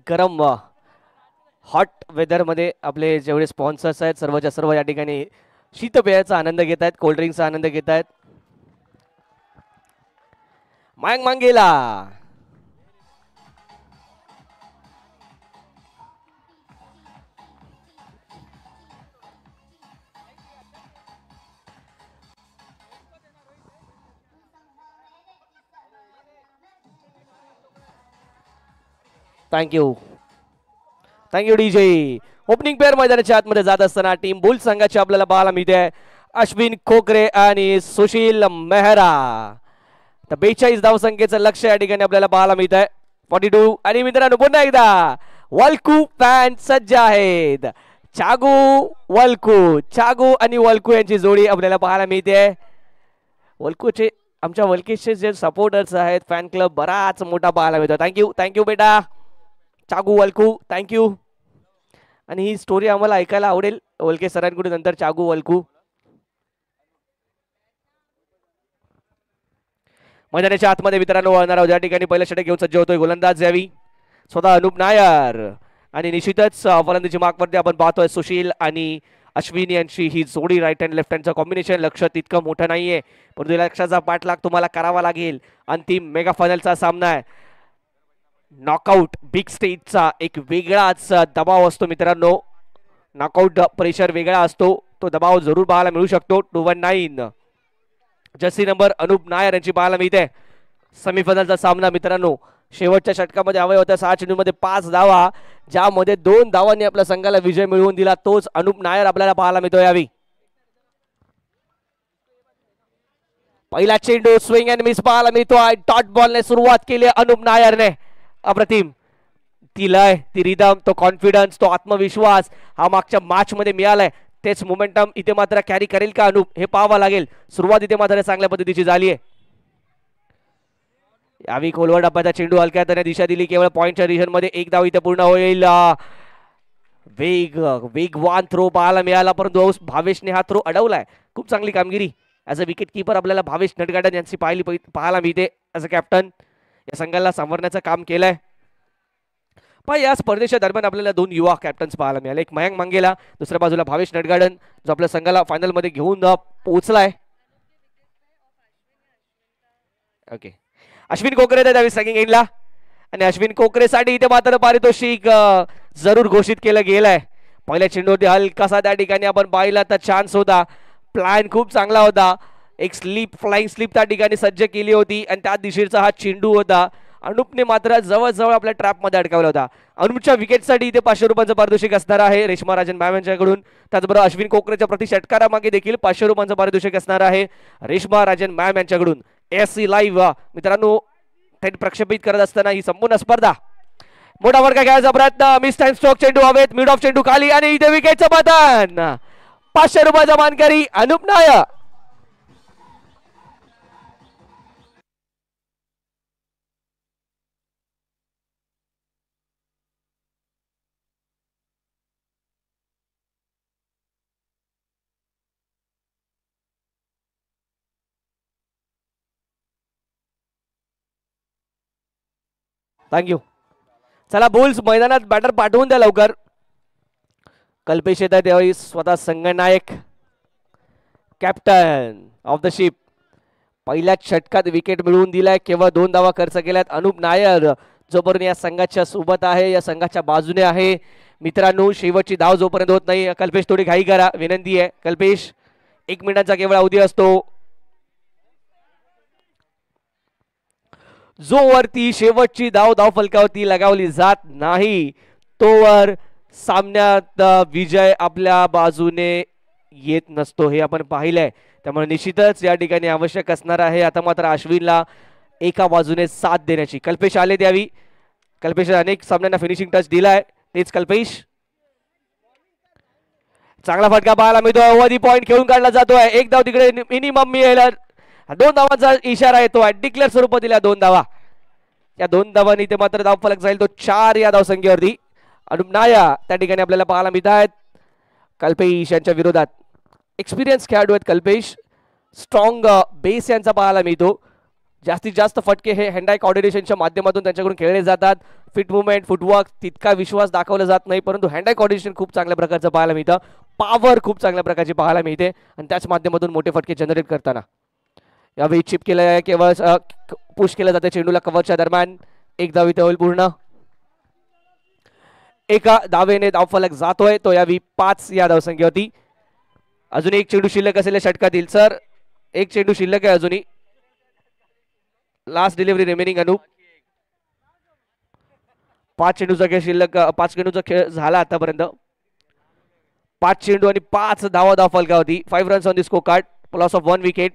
गरम हॉट वेदर मध्ये आपले जेवढे स्पॉन्सर्स आहेत सर्वच्या सर्व या ठिकाणी शीतपेयाचा आनंद घेत आहेत, कोल्ड्रिंकचा आनंद घेत आहेत. Mayank Mangela thank you thank you DJ. Opening pair मैदानाच्या आतमध्ये जात असताना टीम बुल संघाची आपल्याला पाहायला मिळते अश्विन खोकरे आणि सुशील मेहरा. तर 42 धावसंख्येचं लक्ष या ठिकाणी आपल्याला पाहायला मिळत आहे 42. आणि मित्रांनो पुन्हा एकदा वल्कू फॅन सज्ज आहेत. चागू आणि वल्कू यांची जोडी आपल्याला पाहायला मिळते. वल्कूचे आमच्या वल्केशचे जे सपोर्टर्स आहेत फॅन क्लब बराच मोठा पाहायला मिळतो. थँक्यू बेटा चागू वल्कू थँक्यू. आणि ही स्टोरी आम्हाला ऐकायला आवडेल वल्के सरांकडून नंतर चागू वल्कू. मैदानाच्या आतमध्ये मित्रांनो वळणार आहोत. या ठिकाणी पहिलं षटक घेऊन सज्ज होतोय गोलंदाज यावी स्वतः अनुप नायर. आणि निश्चितच फलंदाजी मार्कवरती आपण पाहतोय सुशील आणि अश्विन यांची ही जोडी राईट हँड लेफ्ट हँडचं कॉम्बिनेशन. लक्ष तितकं मोठं नाहीये परंतु लक्षाचा पाठलाग तुम्हाला करावा लागेल. अंतिम मेगा फायनलचा सामना आहे. नॉकआउट बिग स्टेजचा एक वेगळाच दबाव असतो मित्रांनो. नॉकआउट प्रेशर वेगळा असतो. तो दबाव जरूर पाहायला मिळू शकतो. 219 जर्सी नंबर अनुप नायर यांची पाहायला मिळते. सेमीफायनलचा सामना मित्रांनो शेवटच्या षटकामध्ये हवे होत्या 6 चेंडूमध्ये 5 धावा ज्यामध्ये 2 धावांनी आपल्या संघाला विजय मिळवून दिला तोच अनुप नायर आपल्याला पाहायला मिळतो. यावी पहिला चेंडू स्विंग अँड मिस पाहायला मिळतो. डॉट बॉलने सुरुवात केली अनुप नायरने. अप्रतिम ती लय ती रिदम तो कॉन्फिडन्स तो आत्मविश्वास हा मागच्या मॅच मध्ये मिळालाय. तेच मोमेंटम इथे मात्र कॅरी करेल का अनुप हे पाहावं लागेल. सुरुवात इथे मात्र चांगल्या पद्धतीची झाली आहे. यावी खोलवर डब्याचा चेंडू हलक्या त्याने दिशा दिली. केवळ पॉइंटच्या रिजन मध्ये एक धाव इथे पूर्ण होईल. वेगवान थ्रो पाहायला मिळाला परंतु भावेशने हा थ्रो अडवलाय. खूप चांगली कामगिरी ॲज अ विकेट कीपर आपल्याला भावेश नटगार्डन यांची पाहायला मिळते. ॲज अ कॅप्टन या संघाला सावरण्याचं काम केलंय. पण या स्पर्धेच्या दरम्यान आपल्याला 2 युवा कॅप्टन्स पाहायला मिळाले. एक मयंक मंगेला दुसऱ्या बाजूला भावेश नटगार्डन जो आपल्या संघाला फायनल मध्ये घेऊन पोहोचलाय. ओके अश्विन कोकरे त्यावेळी सॅगिंग एंडला आणि अश्विन कोकरेसाठी इथे मात्र पारितोषिक जरूर घोषित केलं गेलंय. पहिल्या चेंडूवरती हलकासा त्या ठिकाणी आपण पाहिला तर चान्स होता. प्लॅन खूप चांगला होता. एक फ्लाइंग स्लिप त्या ठिकाणी सज्ज केली होती आणि त्या दिशेचा हा चेंडू होता. अनुपने मात्र जवळजवळ आपल्या ट्रॅप मध्ये अडकवला होता. अनुपच्या विकेटसाठी इथे 500 रुपयांचं पारितोषिक असणार आहे रेश्मा राजन मॅम यांच्याकडून. त्याचबरोबर अश्विन कोकरेच्या प्रति षटकारामागे देखील 500 रुपयांचं पारितोषिक असणार आहे रेश्मा राजन मॅम यांच्याकडून. SC लाईव्ह मित्रांनो थेट प्रक्षेपित करत असताना ही संपूर्ण स्पर्धा मोठा फटका घ्यायचा प्रयत्न. मिस टाइम स्ट्रोक चेंडू हवेत मिड ऑफ चेंडू खाली आणि इथे विकेटचं पतन. 500 रुपयाचा मानकरी अनुप नायर. थँक्यू. चला बुल्स मैदानात बॅटर पाठवून द्या लवकर. कल्पेश येत आहे त्यावेळी स्वतः संघनायक कॅप्टन ऑफ द शिप. पहिल्याच षटकात विकेट मिळवून दिलाय. केवळ 2 धावा खर्च केल्यात अनुप नायर जोपर्यंत या संघाच्या सोबत आहे या संघाच्या बाजूने आहे. मित्रांनो शेवटची धाव जोपर्यंत होत नाही कल्पेश थोडी घाई करा विनंती आहे. कल्पेश 1 मिनिटाचा केवळ अवधी असतो. जोवरती शेवटची धाव फलकावरती लगावली जात नाही तोवर सामन्यात विजय आपल्या बाजूने येत नसतो हे आपण पाहिलंय. त्यामुळे निश्चितच या ठिकाणी आवश्यक असणार आहे आता मात्र अश्विनला एका बाजूने साथ देण्याची. कल्पेश आले द्यावी. कल्पेश अनेक सामन्यांना फिनिशिंग टच दिलाय तेच कल्पेश. चांगला फटका पाहायला मिळतो. अवधी पॉइंट खेळून काढला जातोय. 1 धाव तिकडे मिनिमम मिळेल. 2 धावांचा इशारा येतो. डिक्लेअर स्वरूपात दिल्या 2 धावा. या 2 धावांनी ते मात्र धाव फलक जाईल तो 4 या धावसंख्येवरती. अनुप नायर त्या ठिकाणी आपल्याला पाहायला मिळत आहेत कल्पेश यांच्या विरोधात. एक्सपिरियन्स खेळाडू आहेत कल्पेश. स्ट्रॉंग बेस यांचा पाहायला मिळतो जास्तीत जास्त फटके हे हँड आय कोऑर्डिनेशनच्या माध्यमातून त्यांच्याकडून खेळले जातात. फिट मुवमेंट फुटवर्क तितका विश्वास दाखवला जात नाही, परंतु हँड आय कोऑर्डिनेशन खूप चांगल्या प्रकारचं पाहायला मिळतं. पॉवर खूप चांगल्या प्रकारची पाहायला मिळते आणि त्याच माध्यमातून मोठे फटके जनरेट करताना यावेळी चिप केलं आहे, केवळ पुश केलं जाते चेंडूला कव्हरच्या दरम्यान. एक धाव इथे होईल पूर्ण. एका धावेने धावफलक जातोय तो यावेळी 5 या धावसंख्येवरती. अजून एक चेंडू शिल्लक असेल षटकातील. सर एक चेंडू शिल्लक आहे अजूनही. Last delivery remaining Anup. 5 चेंडूचा खेळ शिल्लक 5 चेंडूचा खेळ झाला आतापर्यंत. 5 चेंडू आणि 5 धावा धावफलकावरती. 5 runs on the score card. Loss of 1 wicket.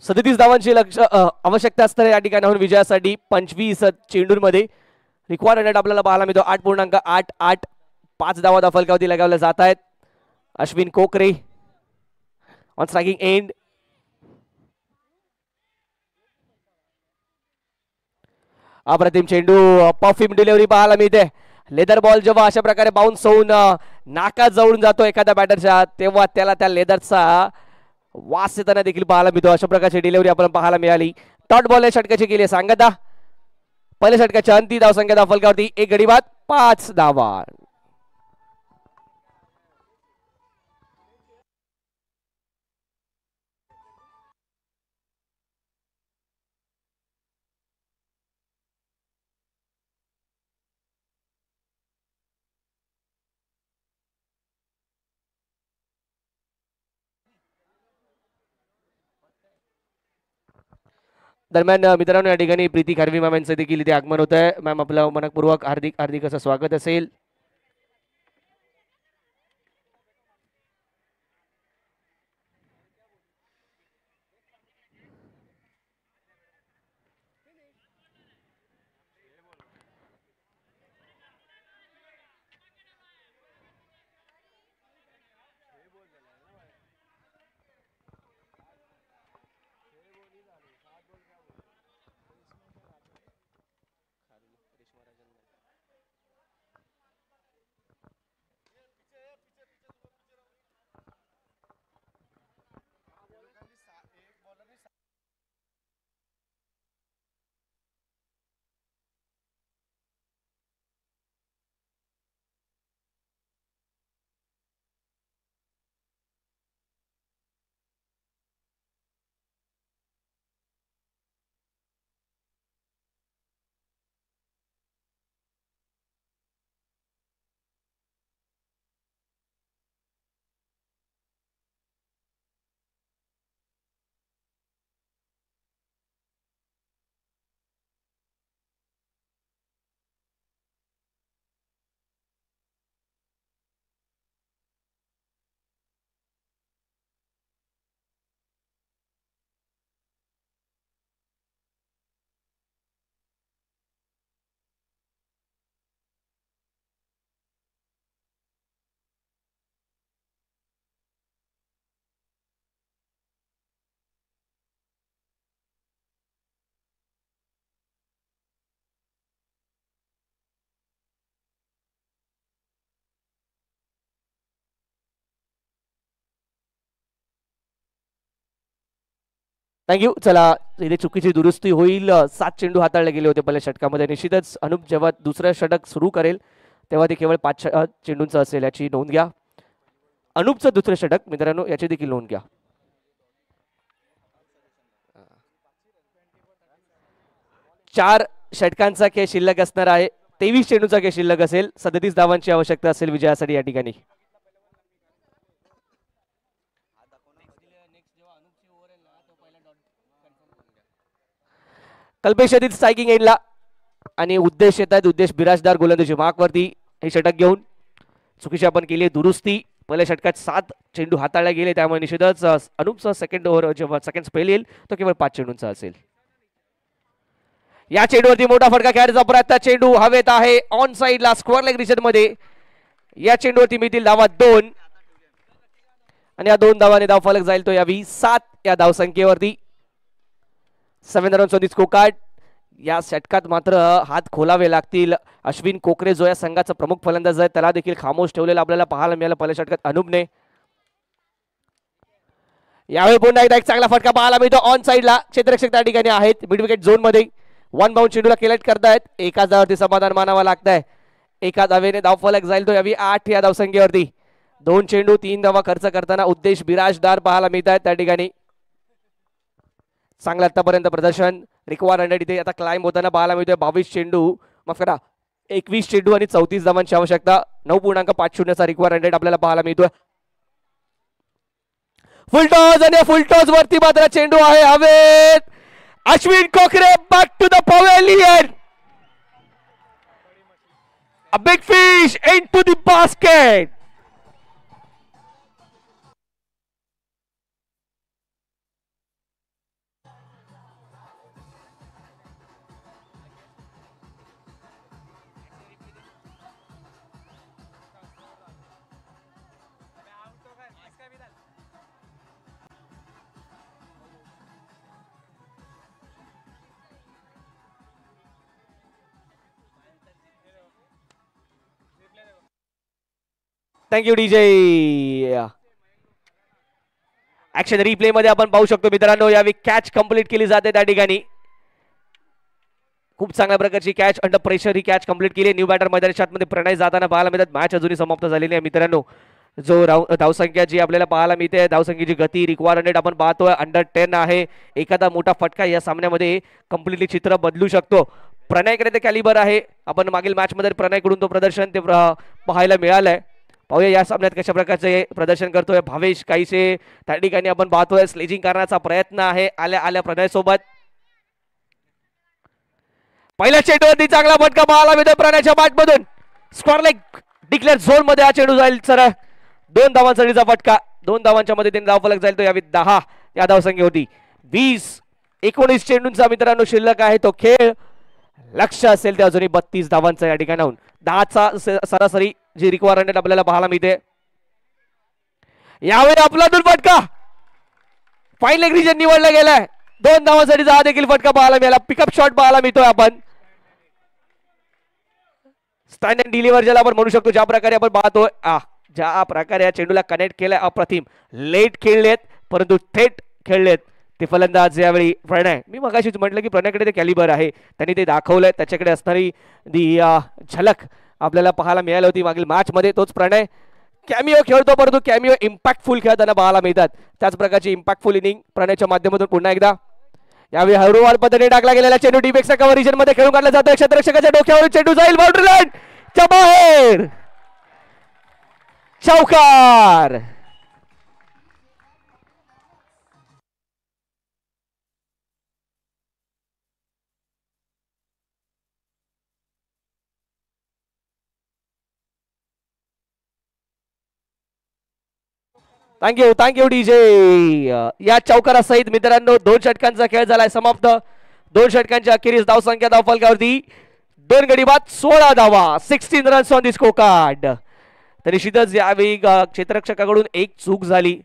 सदतीस धावांची आवश्यकता असते या ठिकाणाहून विजयासाठी. 25 चेंडूंमध्ये रिक्वायर्ड रन आपल्याला पाहायला मिळतो 8.88. 5 धावा धावफलकावरती लगावल्या जात आहेत. अश्विन कोकरे ऑन स्ट्रायकिंग एंड. अप्रतिम चेंडू. परफ्यूम डिलिव्हरी पाहायला मिळते. लेदर बॉल जेव्हा अशा प्रकारे बाउन्स होऊन नाकात जवळून जातो एखाद्या बॅटरच्या, तेव्हा त्याला त्या लेदरचा वास येताना देखील पाहायला मिळतो. अशा प्रकारची डिलिव्हरी आपण पाहायला मिळाली. टॉट बॉल षटकाची केली सांगता. पहिल्या षटकाच्या अंतिम धावसंख्या धावफलकावरती 1 गडी बाद 5 धावा. दरम्यान मित्रांनो या ठिकाणी प्रीती खारवी मॅम यांचं देखील इथे आगमन होत आहे. मॅम आपलं मनपूर्वक हार्दिक हार्दिक असं स्वागत असेल. थँक्यू. चला इथे चुकीची दुरुस्ती होईल. 7 चेंडू हाताळले गेले होते पहिल्या षटकामध्ये. निश्चितच अनुप जेव्हा दुसरं षटक सुरू करेल तेव्हा ते केवळ 5 चेंडूंचं असेल याची नोंद घ्या. अनुपचं दुसरं षटक मित्रांनो याची देखील नोंद घ्या. चार षटकांचा खेळ शिल्लक असणार आहे. 23 चेंडूचा खेळ शिल्लक असेल. 37 धावांची आवश्यकता असेल विजयासाठी या ठिकाणी. कल्पेश आदित्य स्ट्रायकिंग एंडला आणि उद्देश येत आहेत. उद्देश बिराजदार गोलंदाजी मार्कवरती हे षटक घेऊन. चुकीची आपण केली दुरुस्ती. पहिल्या षटकात 7 चेंडू हाताळले गेले, त्यामुळे निश्चितच अनुपचा सेकंड ओव्हर जेव्हा सेकंड स्पेल येईल तो केवळ 5 चेंडूंचा असेल. या चेंडूवरती मोठा फटका खेळायचा प्रयत्न. चेंडू हवेत आहे ऑन साइडला स्क्वेअर लेग रिजन मध्ये. या चेंडूवरती मिळतील धावा 2 आणि या 2 धावाने धावफलक जाईल तो यावी 7 या धावसंख्येवरती. 7 runs on the score card. या षटकात मात्र हात खोलावे लागतील. अश्विन कोकरे जो या संघाचा प्रमुख फलंदाज आहे त्याला देखील खामोश ठेवलेला आपल्याला पाहायला मिळालं पहिल्या षटकात अनुपने. यावेळी पुन्हा एकदा एक चांगला फटका पाहायला मिळतो ऑन साईडला. क्षेत्ररक्षक त्या ठिकाणी आहेत मिड विकेट झोन मध्ये. वन बाउंड चेंडूला कलेक्ट करतायत. एका धावावरती समाधान मानावं लागतंय. एका धावेने धावफलक जाईल तो यावी 8 या धावसंख्येवरती. 2 चेंडू 3 धावा खर्च करताना उद्देश बिराजदार पाहायला मिळत आहेत त्या ठिकाणी. चांगलं आतापर्यंत प्रदर्शन. रिक्वायर 100 इथे आता क्लाइंब होताना पाहायला मिळतोय. 22 चेंडू माफ करा 21 चेंडू आणि 34 धावांची आवश्यकता. 9.50 चा रिक्वायर 100 आपल्याला पाहायला मिळतोय. फुलटॉस आणि फुलटॉस वरती मात्र चेंडू आहे हवेत. Ashwin Kokare back to the pavilion. A big fish into the basket. Thank you DJ. Action replay मध्ये आपण पाहू शकतो मित्रांनो यावेळी कॅच कंप्लीट केली जाते त्या ठिकाणी. खूप चांगल्या प्रकारची कॅच अंडर प्रेशर ही कॅच कंप्लीट केली. न्यू बॅटर मैदानाच्या मध्ये प्रणय जाताना पाहायला मिळतात. मॅच अजूनही समाप्त झालेली आहे मित्रांनो. जो धावसंख्या जी आपल्याला पाहायला मिळते धावसंख्येची गती रिक्वायर 100 आपण पाहतोय अंडर 10 आहे. एखादा मोठा फटका या सामन्यामध्ये कंप्लिटली चित्र बदलू शकतो. प्रणयकडे ते कॅलिबर आहे. आपण मागील मॅच मध्ये प्रणयकडून तो प्रदर्शन ते पाहायला मिळालंय. पाहूया या सामन्यात कशा प्रकारचे प्रदर्शन करतोय भावेश काहीसे. त्या ठिकाणी आपण पाहतोय स्लेजिंग करण्याचा प्रयत्न आहे आल्या आल्या प्रणय सोबत. पहिल्या चेंडूवरती चांगला फटका पाहायला मिळतोय प्रणयच्या बॅटमधून. स्क्वेअर लेग डिक्लेअर झोन मध्ये हा चेंडू जाईल सर. 2 धावांसाठीचा फटका. 2 धावांच्या मध्ये 3 धावफलक जाईल तो यावी 10 या धावसंख्या होती. 20-19 चेंडूंचा मित्रांनो शिल्लक आहे तो खेळ. लक्ष असेल ते अजूनही 32 धावांचा या ठिकाणाहून 10चा सरासरी जी रिक्वायरमेंट आपल्याला पाहायला मिळते. यावेळी आपला फटका फाईन लेग रिजन निवडला गेलाय. 2 धावांसाठी हा देखील फटका पाहायला मिळाला. पिकअप शॉट पाहायला मिळतोय आपण. स्टँड अँड डिलिव्हर ज्याला आपण म्हणू शकतो ज्या प्रकारे आपण पाहतोय ज्या प्रकारे या चेंडूला कनेक्ट केलाय अप्रतिम. लेट खेळलेत परंतु थेट खेळलेत ते फलंदाज यावेळी प्रणय. मी मगाशीच म्हटलं की प्रणयकडे ते कॅलिबर आहे. त्यांनी ते दाखवलंय. त्याच्याकडे असणारी दी झलक आपल्याला पाहायला मिळाली होती मागील मॅच मध्ये. तोच प्रणय कॅमिओ खेळतो परंतु कॅमिओ इम्पॅक्टफुल खेळताना पाहायला मिळतात. त्याच प्रकारची इम्पॅक्टफुल इनिंग प्रणयच्या माध्यमातून पुन्हा एकदा. यावेळी हळूवार पद्धतीने टाकला गेलेला चेंडू डीपेक्सच्या कव्हर रिजन मध्ये खेळून काढला जातो. क्षेत्ररक्षकाच्या डोक्यावर चेंडू जाईल बाउंड्री लाईन च्या बाहेर. चौकार. Thank you DJ. या चौकारासहित मित्रांनो 2 षटकांचा खेळ झालाय समाप्त. 2 षटकांच्या अखेरीस धावसंख्या धावफलकावरती 2 गडी बाद 16 धावा 16 runs on the score card. तर निश्चितच यावेळी क्षेत्ररक्षकाकडून एक चूक झाली.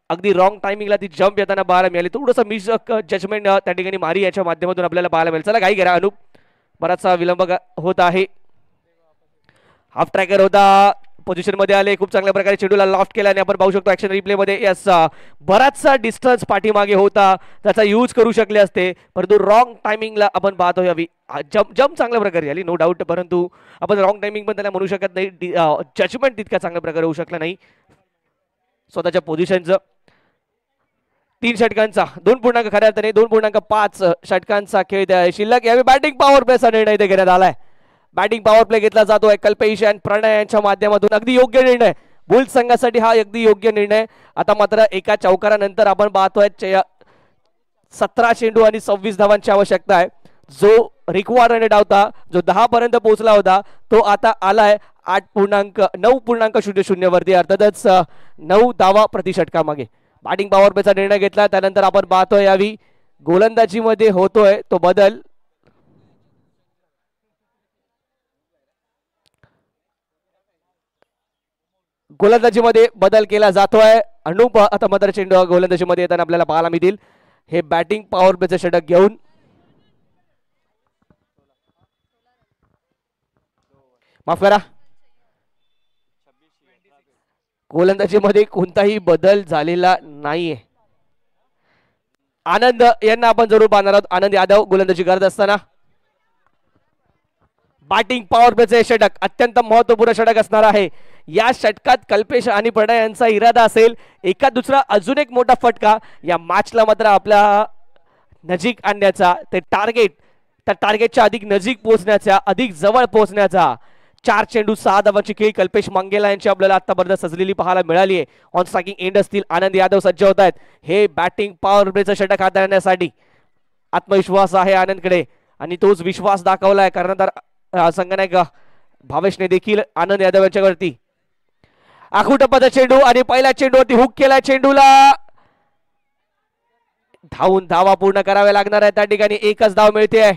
अगदी रॉंग टायमिंगला ती जम्प येताना पाहायला मिळाली. थोडंसं मिस जजमेंट त्या ठिकाणी मारी याच्या माध्यमातून आपल्याला पाहायला मिळेल. चला घाई करा अनुप बराचसा विलंब होत आहे. हाफ ट्रॅकर होता पोझिशन मध्ये आले. खूप चांगल्या प्रकारे चेंडूला लॉफ्ट केला आणि आपण पाहू शकतो ऍक्शन रिप्ले मध्ये यस बराचसा डिस्टन्स पाठीमागे होता त्याचा यूज करू शकले असते परंतु रॉंग टायमिंगला आपण पाहतो यावी. जम्प चांगल्या प्रकारे झाली नो डाऊट परंतु आपण रॉंग टायमिंग पण त्याला म्हणू शकत नाही. जजमेंट तितक्या चांगल्या प्रकारे होऊ शकला नाही स्वतःच्या पोझिशनचं. 3 षटकांचा 2 खऱ्या अर्थाने 2.5 षटकांचा खेळ शिल्लक. यावेळी बॅटिंग पॉवर प्लेचा निर्णय इथे घेण्यात आलाय. बॅटिंग पॉवर प्ले घेतला जातोय कल्पेश आणि प्रणय यांच्या माध्यमातून. अगदी योग्य निर्णय बुल्स संघासाठी हा अगदी योग्य निर्णय. आता मात्र एका चौकारानंतर आपण पाहतोय 17 चेंडू आणि 26 धावांची आवश्यकता आहे. जो रिक्वायरमेंट होता जो 10 पर्यंत पोहोचला होता तो आता आलाय 9.00 वरती. अर्थातच 9 धावा प्रति षटकामागे. बॅटिंग पॉवर प्लेचा निर्णय घेतला त्यानंतर आपण पाहतोय यावी गोलंदाजीमध्ये होतोय तो बदल. गोलंदाजीमध्ये बदल केला जातोय. अनुप आता मात्र चेंडू गोलंदाजीमध्ये येताना आपल्याला पाहायला मिळतील. हे बॅटिंग पॉवर प्लेचे षटक घेऊन माफ करा गोलंदाजीमध्ये कोणताही बदल झालेला नाहीये. आनंद यांना आपण जरूर पाहणार आहोत. आनंद यादव गोलंदाजी करत असताना बॅटिंग पॉवर प्लेचे षटक अत्यंत महत्वपूर्ण षटक असणार आहे. या षटकात कल्पेश आणि प्रणय यांचा इरादा असेल एका दुसरा अजून एक मोठा फटका या मॅचला मात्र आपल्या नजीक आणण्याचा, ते टार्गेट त्या टार्गेटच्या अधिक नजीक पोहोचण्याचा, अधिक जवळ पोहोचण्याचा. 4 चेंडू 6 धावांची खेळी कल्पेश मंगेला यांची आपल्याला आतापर्यंत सजलेली पाहायला मिळाली आहे. ऑन स्ट्रायकिंग एंड असतील. आनंद यादव सज्ज होत आहेत हे बॅटिंग पॉवर प्लेचं षटक हाताळण्यासाठी. आत्मविश्वास आहे आनंदकडे आणि तोच विश्वास दाखवलाय कर्णधार संघनायक भावेशने देखील आनंद यादव यांच्यावरती. आखूटप्पाचा चेंडू आणि पहिल्या चेंडूवरती हुक केलाय चेंडूला. धावून धावा पूर्ण कराव्या लागणार आहे त्या ठिकाणी. एकच धाव मिळते आहे.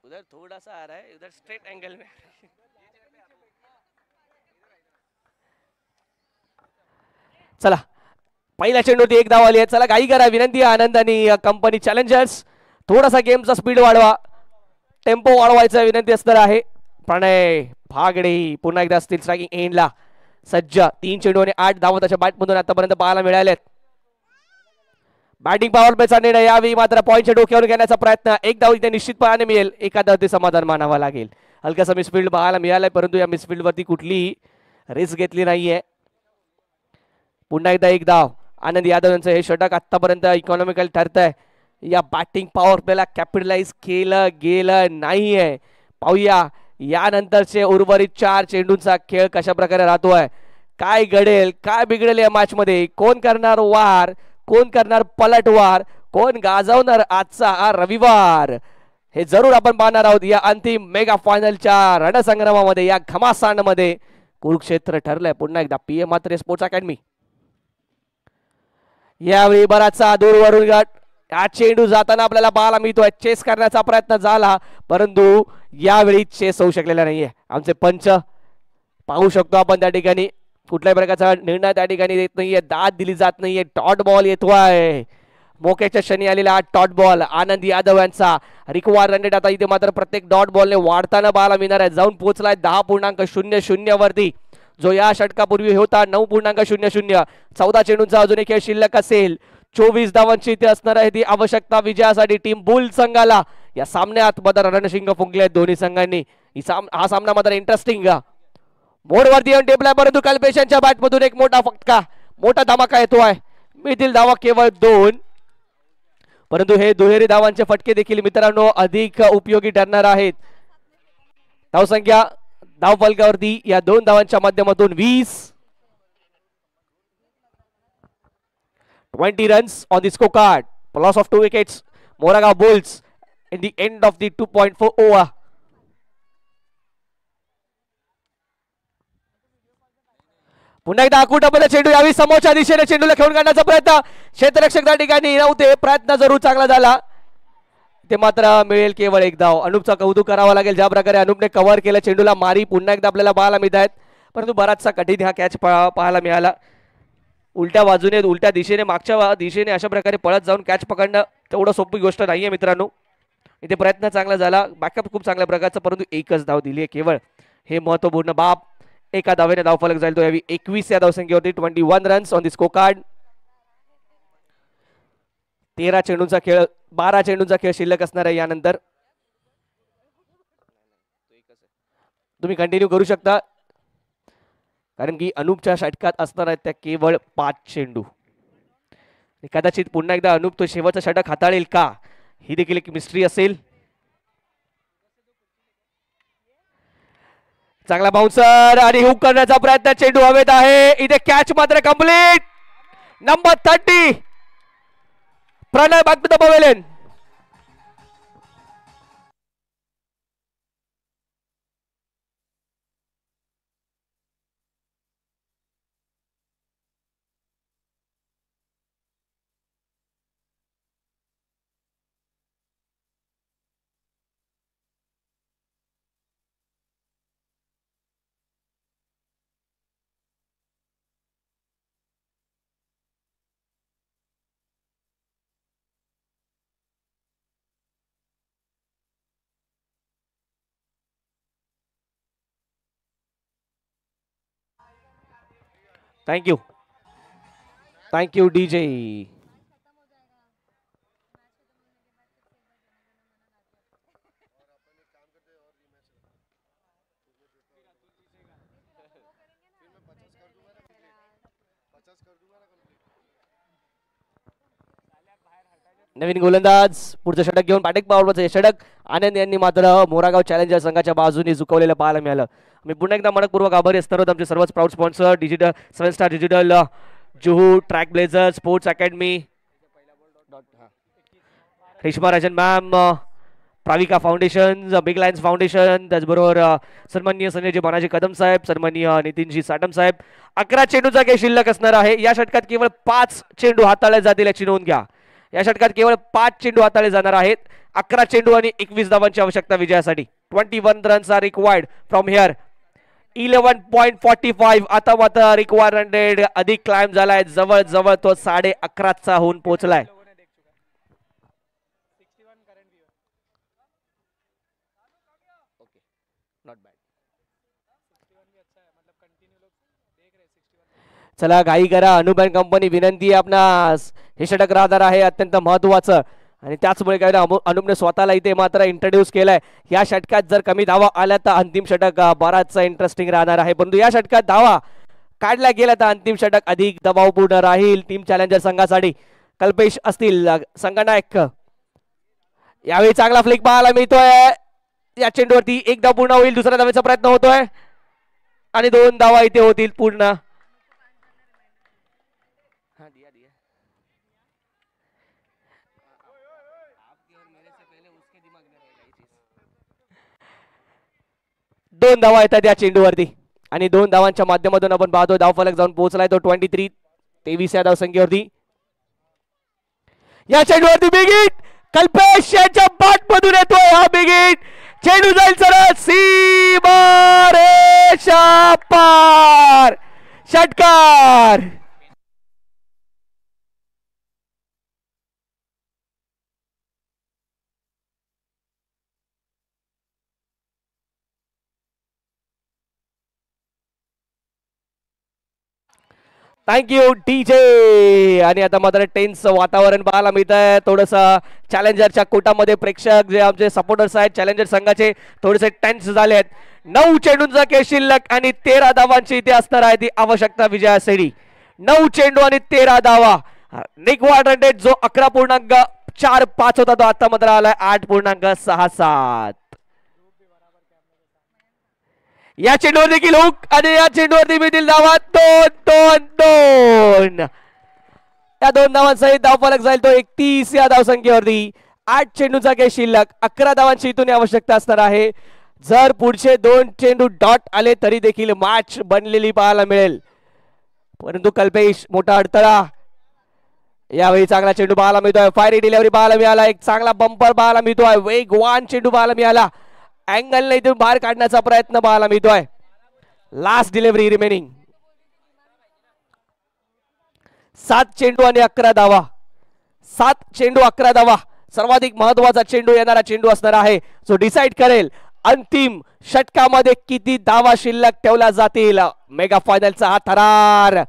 उधर थोड़ा सा आ रहा है, उधर स्ट्रेट एंगल में. चला पहिल्या चेंडूवरती एक धाव आली आहे. चला काही करा, विनंती आहे आनंद आणि कंपनी चॅलेंजर्स थोडासा गेमचा स्पीड वाढवा, टेम्पो वाढवायचा विनंती असणार आहे. प्रणय भागडे पुन्हा एकदा असतील स्ट्रायकिंग एंडला सज्ज. 3 चेंडू आणि 8 धावा त्याच्या बॅटमधून आतापर्यंत पाहायला मिळालेत. बॅटिंग पॉवर प्लेचा निर्णय यावेळी मात्र पॉईंटच्या डोक्यावर घेण्याचा प्रयत्न. एक धाव इथे निश्चितपणे मिळेल, एका धावते समाधान मानावं लागेल. हलकासा मिसफिल्ड पाहायला मिळालाय परंतु या मिसफिल्ड वरती कुठलीही रिस्क घेतली नाहीये. पुन्हा एकदा एक धाव. आनंद यादव यांचं हे षटक आतापर्यंत इकॉनॉमिकल ठरत आहे. या बॅटिंग पॉवर प्लेला कॅपिटलाइज केलं गेलं नाहीये. पाहूया यानंतरचे उर्वरित 4 चेंडूंचा खेळ कशा प्रकारे राहतोय. काय घडेल, काय बिघडेल या मॅच मध्ये. कोण करणार वार, कोण करणार पलटवार, कोण गाजवणार आजचा रविवार, हे जरूर आपण पाहणार आहोत या अंतिम मेगा फायनलच्या रणसंग्रामामध्ये. या घमासांमध्ये कुरुक्षेत्र ठरलंय. पुन्हा एकदा पीएम मात्रे स्पोर्ट्स अकॅडमी. यावेळी बराचसा दूरवरून हा चेंडू जाताना आपल्याला पाहायला मिळतोय. चेस करण्याचा प्रयत्न झाला परंतु यावेळी चेस होऊ शकलेला नाहीये. आमचे पंच पाहू शकतो आपण त्या ठिकाणी कुठल्याही प्रकारचा निर्णय त्या ठिकाणी देत नाहीये, दाद दिली जात नाहीये. डॉट बॉल येतोय. मोक्याच्या क्षणी आलेला हा डॉट बॉल आनंद यादव यांचा. रिक्वायर रन रेट आता इथे मात्र प्रत्येक डॉट बॉलने वाढताना पाहायला मिळणार आहे. जाऊन पोहोचलाय 10.00 वरती, जो या षटकापूर्वी होता 9.00. 14 चेंडूंचा अजून एक खेळ शिल्लक असेल. 24 धावांची इथे असणार आहे ती आवश्यकता विजयासाठी टीम बुल संघाला. या सामन्यात मात्र रणशिंग फुंकले दोन्ही संघांनी. हा सामना मात्र इंटरेस्टिंग मोडवरती येऊन टेपलाय परंतु कल्पेशांच्या बॅटमधून एक मोठा फटका, मोठा धमाका येतोय. मिळतील धावा केवळ 2 परंतु हे दुहेरी धावांचे फटके देखील मित्रांनो अधिक उपयोगी ठरणार आहेत. धावसंख्या धाव फलकावरती या 2 धावांच्या माध्यमातून 20 runs on the score card. Loss of 2 wickets. Moragaon bulls in the end of the 2.4 over. पुन्हा एकदा आकुटामध्ये चेंडू यावी समोरच्या दिशेने चेंडूला खेळून काढण्याचा प्रयत्न. क्षेत्ररक्षक त्या ठिकाणी नव्हते. प्रयत्न जरूर चांगला झाला. ते मात्र मिळेल केवळ एक धाव. अनुपचा कौतुक करावा लागेल ज्या प्रकारे अनुपने कव्हर केलं चेंडूला. मारी पुन्हा एकदा आपल्याला पाहायला मिळत आहेत परंतु बराचसा कठीण हा कॅच पाहायला मिळाला. उलट्या बाजूने उलट्या दिशेने मागच्या दिशेने अशा प्रकारे पळत जाऊन कॅच पकडणं तेवढं सोपी गोष्ट नाहीये मित्रांनो. इथे प्रयत्न चांगला झाला, बॅकअप खूप चांगल्या प्रकारचा परंतु एकच धाव दिली आहे केवळ. हे महत्वपूर्ण बाब. एका धावेने धावफलक जाईल तो यावी 21 या धावसंख्येवरती. 21 runs on the score card. 13 चेंडूंचा खेळ 12 चेंडूंचा खेळ शिल्लक असणार आहे यानंतर. तुम्ही कंटिन्यू करू शकता कारण की अनुपच्या षटकात असणार आहेत त्या केवळ 5 चेंडू. कदाचित पुन्हा एकदा अनुप तो शेवटचा षटक हाताळेल का, ही देखील एक मिस्ट्री असेल. चांगला बाउन्सर आणि हुक करण्याचा प्रयत्न. चेंडू हवेत आहे. इथे कॅच मात्र complete. Number 30 Pranay back to the pavilion. Thank you thank you DJ. नवीन गोलंदाज पुढचं षटक घेऊन पाटेक पावरचं षटक आनंद यांनी मात्र मोरागाव चॅलेंजर संघाच्या बाजूने झुकवलेलं पाहायला मिळालं. मी पुन्हा एकदा मनपूर्वक आभारी असणार आहोत आमचे सर्वच proud sponsor digital 7 star digital, Juhu track blazer, sports academy, Reshma Rajan ma'am, Pravika foundation, big lions foundation, त्याचबरोबर सन्माननीय संजयजी मानाजी कदम साहेब, सन्माननीय नितीनजी साटम साहेब. 11 चेंडूचा काही शिल्लक असणार आहे. या षटकात केवळ 5 चेंडू हाताळले जातील याची नोंद घ्या. या षटकात केवळ 5 चेंडू हाताळले जाणार आहेत. 11 चेंडू आणि 21 धावांची आवश्यकता विजयासाठी. 21 runs are required from here. 11.45. आता मात्र रिक्वायर्ड अधिक क्लाइम झालाय. जवळ जवळ तो 11.5चा होऊन पोहोचलाय. चला घाई करा. अनुबॅन कंपनी विनंती आहे आपणास. हे षटक राहणार आहे अत्यंत महत्वाचं आणि त्याचमुळे काय अनुपने स्वतःला इथे मात्र इंट्रोड्यूस केलाय. या षटकात जर कमी धावा आल्या तर अंतिम षटक बराच इंटरेस्टिंग राहणार आहे. परंतु या षटकात धावा काढल्या गेल्या तर अंतिम षटक अधिक दबावपूर्ण राहील टीम चॅलेंजर संघासाठी. कल्पेश असतील संघनायक. यावेळी चांगला फ्लिक पाहायला मिळतोय. या चेंडूवरती एक धाव पूर्ण होईल. दुसऱ्या धावेचा प्रयत्न होतोय आणि 2 धावा इथे होतील पूर्ण. दोन धावा येतात या चेंडूवरती आणि 2 धावांच्या माध्यमातून आपण पाहतो धाव फलक जाऊन पोहोचलाय तो 23 या धावसंख्येवरती. या चेंडूवरती बिग हिट. कल्पेश यांच्या बॅट मधून येतोय हा बिग हिट. चेंडू जाईल सरळ सीमारेषा पार. षटकार. Thank you DJ. आणि आता मात्र टेन्स वातावरण पाहायला मिळत आहे. थोडस चॅलेंजरच्या कोटामध्ये प्रेक्षक जे आमचे सपोर्टर्स आहेत चॅलेंजर संघाचे थोडेसे टेन्स झाले आहेत. 9 चेंडूंचा खेळ शिल्लक आणि 13 धावांची इथे असणार आहे ती आवश्यकता विजयासाठी. 9 चेंडू आणि 13 धावा. रिक्वायर्ड रन जो 11.45 होता तो आता मात्र आलाय 8.67. या चेंडूवर देखील हुक आणि या चेंडूवरती मिळतील धावा 2-2-2. या 2 धावांसहित धावफलक जाईल तो 31 या धावसंख्येवरती. 8 चेंडूचा खेळ शिल्लक 11 धावांची इथून आवश्यकता असणार आहे. जर पुढचे 2 चेंडू डॉट आले तरी देखील मॅच बनलेली पाहायला मिळेल. परंतु कल्पेश मोठा अडथळा. यावेळी चांगला चेंडू पाहायला मिळतोय. फायरी डिलिव्हरी पाहायला मिळाला. एक चांगला बंपर पाहायला मिळतोय. वेगवान चेंडू पाहायला मिळाला. अँगल नाही इथून बाहेर काढण्याचा प्रयत्न पाहायला मिळतोय. Last delivery remaining. 7 चेंडू आणि 11 धावा. 7 चेंडू 11 धावा. सर्वाधिक महत्वाचा चेंडू येणारा चेंडू असणार आहे जो डिसाइड करेल अंतिम षटकामध्ये किती धावा शिल्लक ठेवल्या जातील. मेगा फायनलचा हा थरार.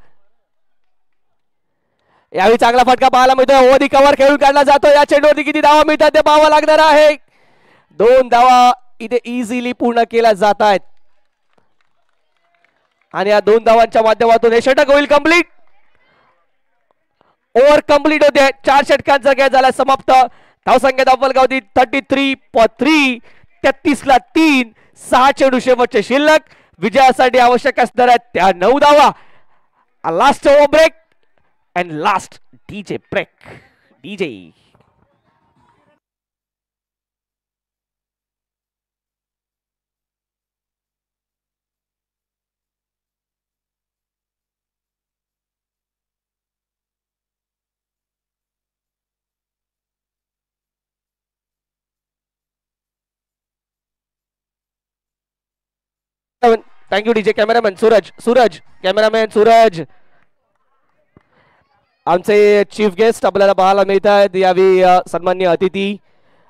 यावेळी चांगला फटका पाहायला मिळतोय. ओव्हर दी कव्हर खेळून काढला जातो. या चेंडूवरती किती धावा मिळतात ते पाहावं लागणार आहे. 2 धावा इथे इझिली पूर्ण केल्या जात आहेत आणि या 2 धावांच्या माध्यमातून हे षटक होईल कंप्लीट. ओव्हर कंप्लीट होते. 4 षटकांचा खेळ झाला समाप्त. धावसंख्या धावफलकावरती 33.3. 33 ला 3. 6 चेंडू शेवटचे शिल्लक. विजयासाठी आवश्यक असणार आहेत त्या 9 धावा. Last over break and last DJ break. DJ thank you DJ. Cameraman Suraj cameraman Suraj. आमचे चीफ गेस्ट आपल्याला पाहायला मिळत आहेत. यावेळी सन्माननीय अतिथी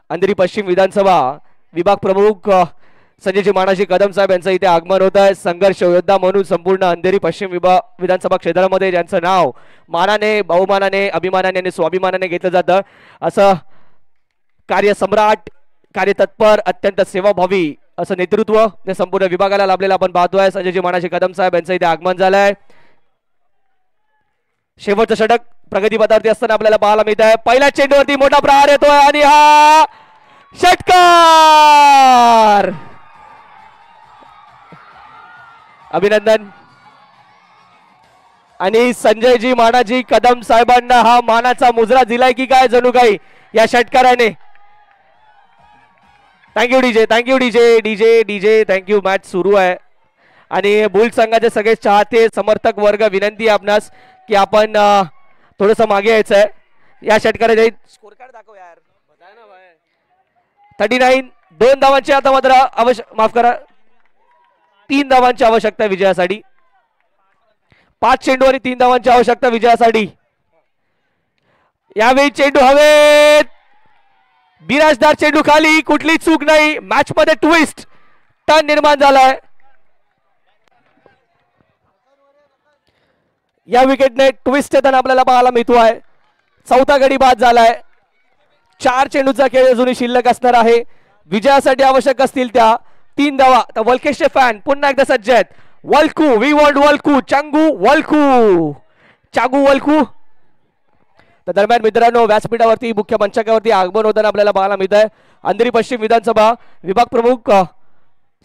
अंधेरी पश्चिम विधानसभा विभाग प्रमुख संजयजी मानाजी कदम साहेब यांचं इथे आगमन होत आहे. संघर्ष योद्धा म्हणून संपूर्ण अंधेरी पश्चिम विधानसभा क्षेत्रामध्ये ज्यांचं नाव मानाने, बहुमानाने, अभिमानाने आणि स्वाभिमानाने घेतलं जातं, असं कार्यसम्राट, कार्यतत्पर, अत्यंत सेवाभावी असं नेतृत्व संपूर्ण विभागाला लाभलेलं आपण पाहतोय. संजयजी मानाजी कदम साहेब यांचं इथे आगमन झालंय. शेवटचं षटक प्रगतीपथावरती असताना आपल्याला पाहायला मिळत आहे. पहिल्या चेंडूवरती मोठा प्रहार येतोय आणि हा षटकार. अभिनंदन. आणि संजयजी मानाजी कदम साहेबांना हा मानाचा मुजरा दिलाय की काय जणू काही या षटकाराने. Thank you DJ, thank you DJ, DJ DJ thank you. Match सुरू आहे आणि बुल संघाचे सगळे चाहते समर्थक वर्ग विनंती आहे आपणास की आपण थोडस मागे यायचं आहे. या षटकाराचे स्कोर कार्ड दाखव यार. 39. 2 धावांची आता मात्र माफ करा 3 धावांची आवश्यकता विजयासाठी. 5 चेंडू आणि 3 धावांची आवश्यकता विजयासाठी. यावेळी चेंडू हवेत, बिराजदार चेंडू खाली, कुठली चूक नाही. मॅच मध्ये ट्विस्ट टर्न निर्माण झालाय. या विकेटने ट्विस्ट येताना आपल्याला पाहायला मिळतोय. चौथा गडी बाद झालाय. 4 चेंडूचा खेळ अजूनही शिल्लक असणार आहे. विजयासाठी आवश्यक असतील त्या 3 धावा. तर वल्केशचे फॅन पुन्हा एकदा सज्ज आहेत. वल्कू, वी वॉन्ट वल्कू, चांगू वल्कू, चागू वल्कू. तर दरम्यान मित्रांनो व्यासपीठावरती मुख्य मंचकावरती आगमन होताना आपल्याला पाहायला मिळत आहे. अंधेरी पश्चिम विधानसभा विभाग प्रमुख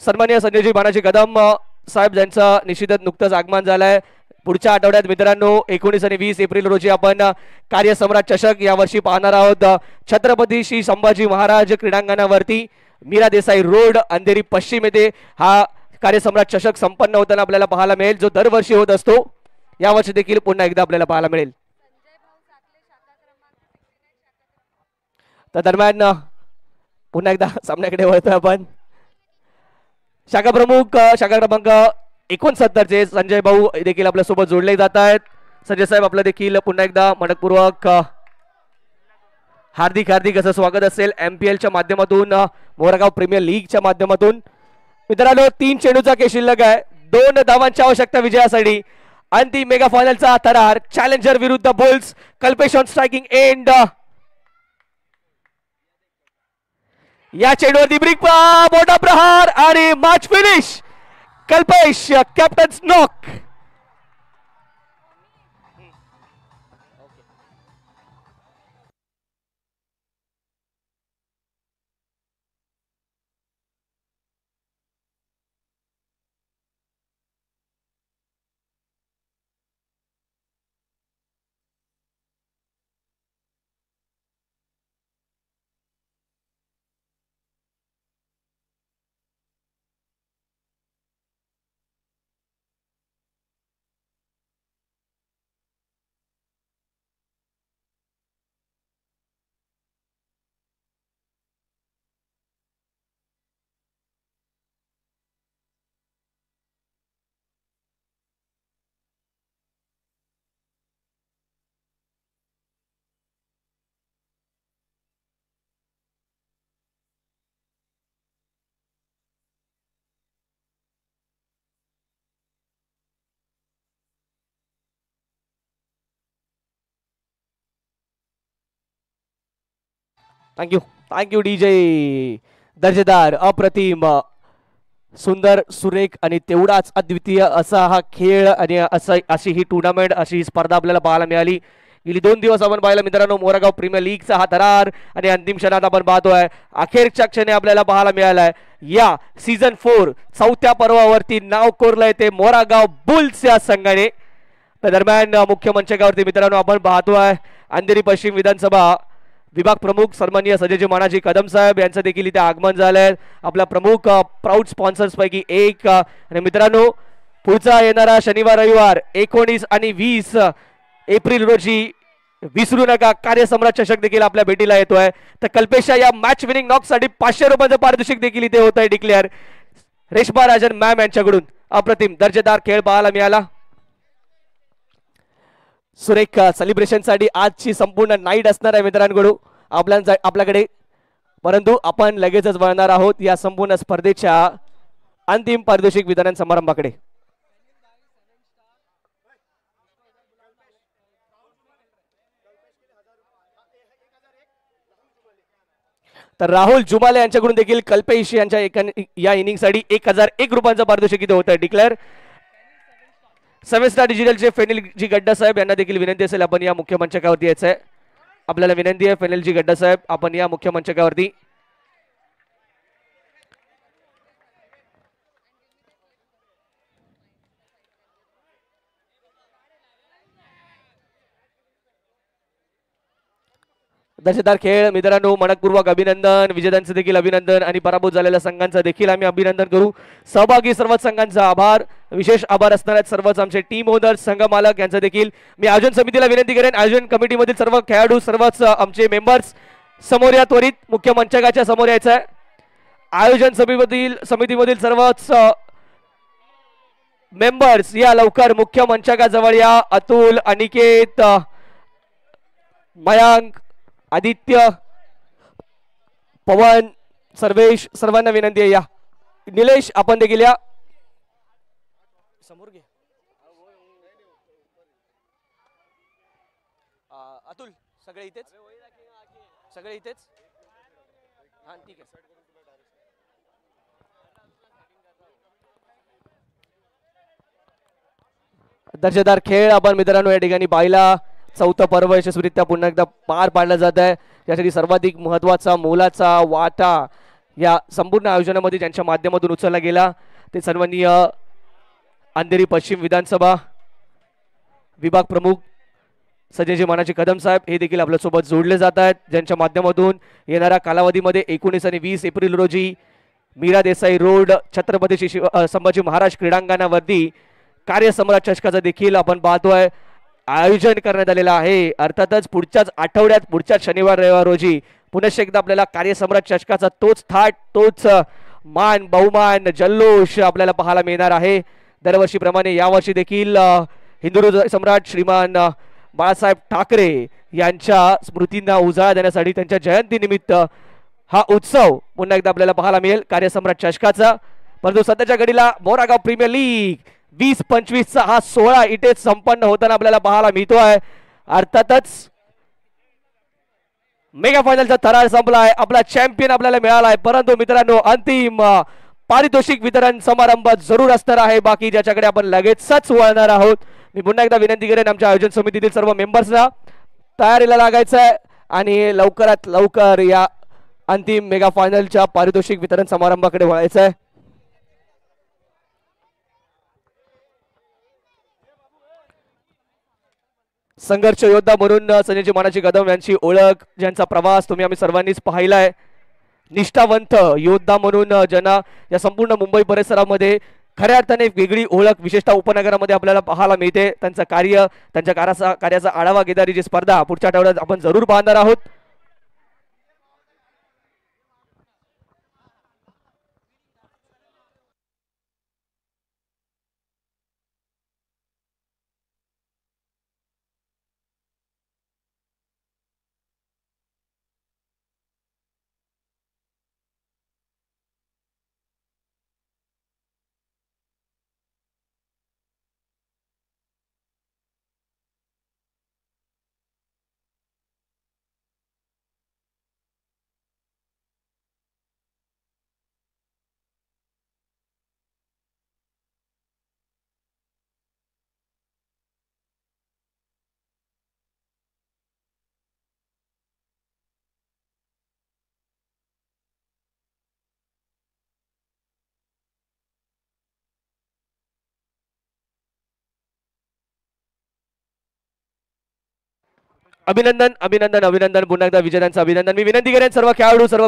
सन्माननीय संजयजी मानाजी कदम साहेब ज्यांचं निश्चितच नुकतंच आगमन झालंय. पुढच्या आठवड्यात मित्रांनो 19 आणि 20 एप्रिल रोजी आपण कार्यसम्राट चषक यावर्षी पाहणार आहोत. छत्रपती श्री संभाजी महाराज क्रीडांगणावरती मीरा देसाई रोड अंधेरी पश्चिम येथे हा कार्यसम्राट चषक संपन्न होताना आपल्याला पाहायला मिळेल, जो दरवर्षी होत असतो. यावर्षी देखील पुन्हा एकदा आपल्याला पाहायला मिळेल. तर दरम्यान पुन्हा एकदा सामन्याकडे वळतोय आपण. शाखा प्रमुख शाखा क्रमांक 69 चे संजय भाऊ देखील आपल्या सोबत जोडले जात आहेत. संजय साहेब आपलं देखील पुन्हा एकदा मनपूर्वक हार्दिक हार्दिक असं स्वागत असेल MPL च्या माध्यमातून, मोरगाव प्रीमियर लीगच्या माध्यमातून. मित्रांनो 3 चेंडूचा खेळ शिल्लक आहे. 2 धावांची आवश्यकता विजयासाठी. अंतिम मेगा फायनलचा थरार चॅलेंजर विरुद्ध bulls. Kalpesh on striking end. या चेंडूवरती ब्रिक मोठा प्रहार आणि match finish. Kalpesh captains knock. Thank you thank you DJ. दर्जेदार, अप्रतिम, सुंदर, सुरेख आणि तेवढाच अद्वितीय असा हा खेळ आणि अशी ही टुर्नामेंट, अशी ही स्पर्धा आपल्याला पाहायला मिळाली. गेली 2 दिवस आपण पाहिलं मित्रांनो मोरगाव प्रीमियर लीगचा हा थरार आणि अंतिम क्षणात आपण पाहतोय अखेरच्या क्षणी आपल्याला पाहायला मिळालाय. या सीझन 4 चौथ्या पर्वावरती नाव कोरलंय ते मोरगाव बुल्स या संघाने. तर दरम्यान मुख्य मंचकावरती मित्रांनो आपण पाहतोय अंधेरी पश्चिम विधानसभा विभाग प्रमुख सन्माननीय संजयजी मानाजी कदम साहेब यांचं देखील इथे आगमन झालंय. आपला प्रमुख प्राऊड स्पॉन्सर्स पैकी एक. आणि मित्रांनो पुढचा येणारा शनिवार रविवार 19 आणि 20 एप्रिल रोजी विसरू नका कार्यसम्राट चषक देखील आपल्या भेटीला येतोय. तर कल्पेशा या मॅच विनिंग नॉक साठी 500 रुपयाचं पारितोषिक देखील इथे होत आहे डिक्लेअर. रेश्मा राजन मॅम यांच्याकडून अप्रतिम दर्जेदार खेळ पाहायला मिळाला. सुरेख सेलिब्रेशन साठी आजची संपूर्ण नाईट असणार आहे मित्रांकडून आपल्याकडे परंतु आपण लगेचच वळणार आहोत या संपूर्ण स्पर्धेच्या अंतिम पारितोषिक वितरण समारंभाकडे. तर राहुल जुमाले यांच्याकडून देखील कल्पेश यांच्या या इनिंगसाठी 1001 रुपयांचं पारितोषिक इथे होतं डिक्लेअर. 7 स्टार डिजिटलचे फेनिल जी गड्डा साहेब यांना देखील विनंती असेल आपण या मुख्य मंचकावरती यायचंय. आपल्याला विनंती आहे फेनिल जी गड्डा साहेब आपण या मुख्य मंचकावरती. दर्शकदार खेळ मित्रांनो मनपूर्वक अभिनंदन. विजेत्यांचे देखील अभिनंदन आणि पराभूत झालेल्या संघांचं देखील आम्ही अभिनंदन करू. सहभागी सर्वच संघांचा आभार. विशेष आभार असणार आहेत सर्वच आमचे टीम ओनर्स संघ मालक यांचं देखील. मी आयोजन समितीला विनंती करेन आयोजन कमिटीमधील सर्व खेळाडू सर्वच आमचे मेंबर्स समोर या त्वरित मुख्य मंचकाच्या समोर यायचं आहे. आयोजन समितीमधील सर्वच मेंबर्स या लवकर मुख्य मंचकाजवळ या. अतुल, अनिकेत, मयांक, आदित्य, पवन, सर्वेश सर्वांना विनंती आहे या. निलेश आपण देखील या समोर घे. अतुल सगळे इथेच सगळे इथेच हा ठीक आहे. दर्जेदार खेळ आपण मित्रांनो या ठिकाणी पाहिला. चौथं पर्व यशस्वीरित्या पुन्हा एकदा पार पाडलं जात आहे. यासाठी सर्वाधिक महत्वाचा मोलाचा वाटा या संपूर्ण आयोजनामध्ये ज्यांच्या माध्यमातून उचलला गेला ते सन्माननीय अंधेरी पश्चिम विधानसभा विभाग प्रमुख संजयजी मानाजी कदम साहेब हे देखील आपल्यासोबत जोडले जात आहेत. ज्यांच्या माध्यमातून येणाऱ्या कालावधीमध्ये 19 आणि 20 एप्रिल रोजी मीरा देसाई रोड छत्रपती संभाजी महाराज क्रीडांगणावरती कार्यसम्राट चषकाचं देखील आपण पाहतोय आयोजन करण्यात आलेलं आहे. अर्थातच पुढच्याच आठवड्यात पुढच्या शनिवार रविवार रोजी पुनश्च एकदा आपल्याला कार्यसम्राट चषकाचा तोच थाट तोच मान बहुमान जल्लोष आपल्याला पाहायला मिळणार आहे. दरवर्षीप्रमाणे यावर्षी देखील हिंदू सम्राट श्रीमान बाळासाहेब ठाकरे यांच्या स्मृतींना उजाळा देण्यासाठी त्यांच्या जयंतीनिमित्त हा उत्सव पुन्हा एकदा आपल्याला पाहायला मिळेल कार्यसम्राट चषकाचा. परंतु सध्याच्या घडीला मोरागाव प्रीमियर लीग 20-25 हा 16 इथेच संपन्न होताना आपल्याला पाहायला मिळतोय. अर्थातच मेगा फायनलचा थरार संपलाय. आपला चॅम्पियन आपल्याला मिळालाय. परंतु मित्रांनो अंतिम पारितोषिक वितरण समारंभ जरूर असणार आहे बाकी ज्याच्याकडे आपण लगेचच वळणार आहोत. मी पुन्हा एकदा विनंती करेन आमच्या आयोजन समितीतील सर्व मेंबर्सना तयारीला लागायचं आहे आणि लवकरात लवकर या अंतिम मेगा फायनलच्या पारितोषिक वितरण समारंभाकडे वळायचं आहे. संघर्ष योद्धा म्हणून संजयजी मानाजी कदम यांची ओळख ज्यांचा प्रवास तुम्ही आम्ही सर्वांनीच पाहिलाय. निष्ठावंत योद्धा म्हणून ज्यांना या संपूर्ण मुंबई परिसरामध्ये खऱ्या अर्थाने वेगळी ओळख विशेषतः उपनगरामध्ये आपल्याला पाहायला मिळते. त्यांचं कार्य त्यांच्या कार्याचा आढावा घेणारी जी स्पर्धा पुढच्या आठवड्यात आपण जरूर पाहणार आहोत. अभिनंदन अभिनंदन अभिनंदन पुन्हा एकदा विजेत्यांचं अभिनंदन. मी विनंती करेन सर्व खेळाडू सर्व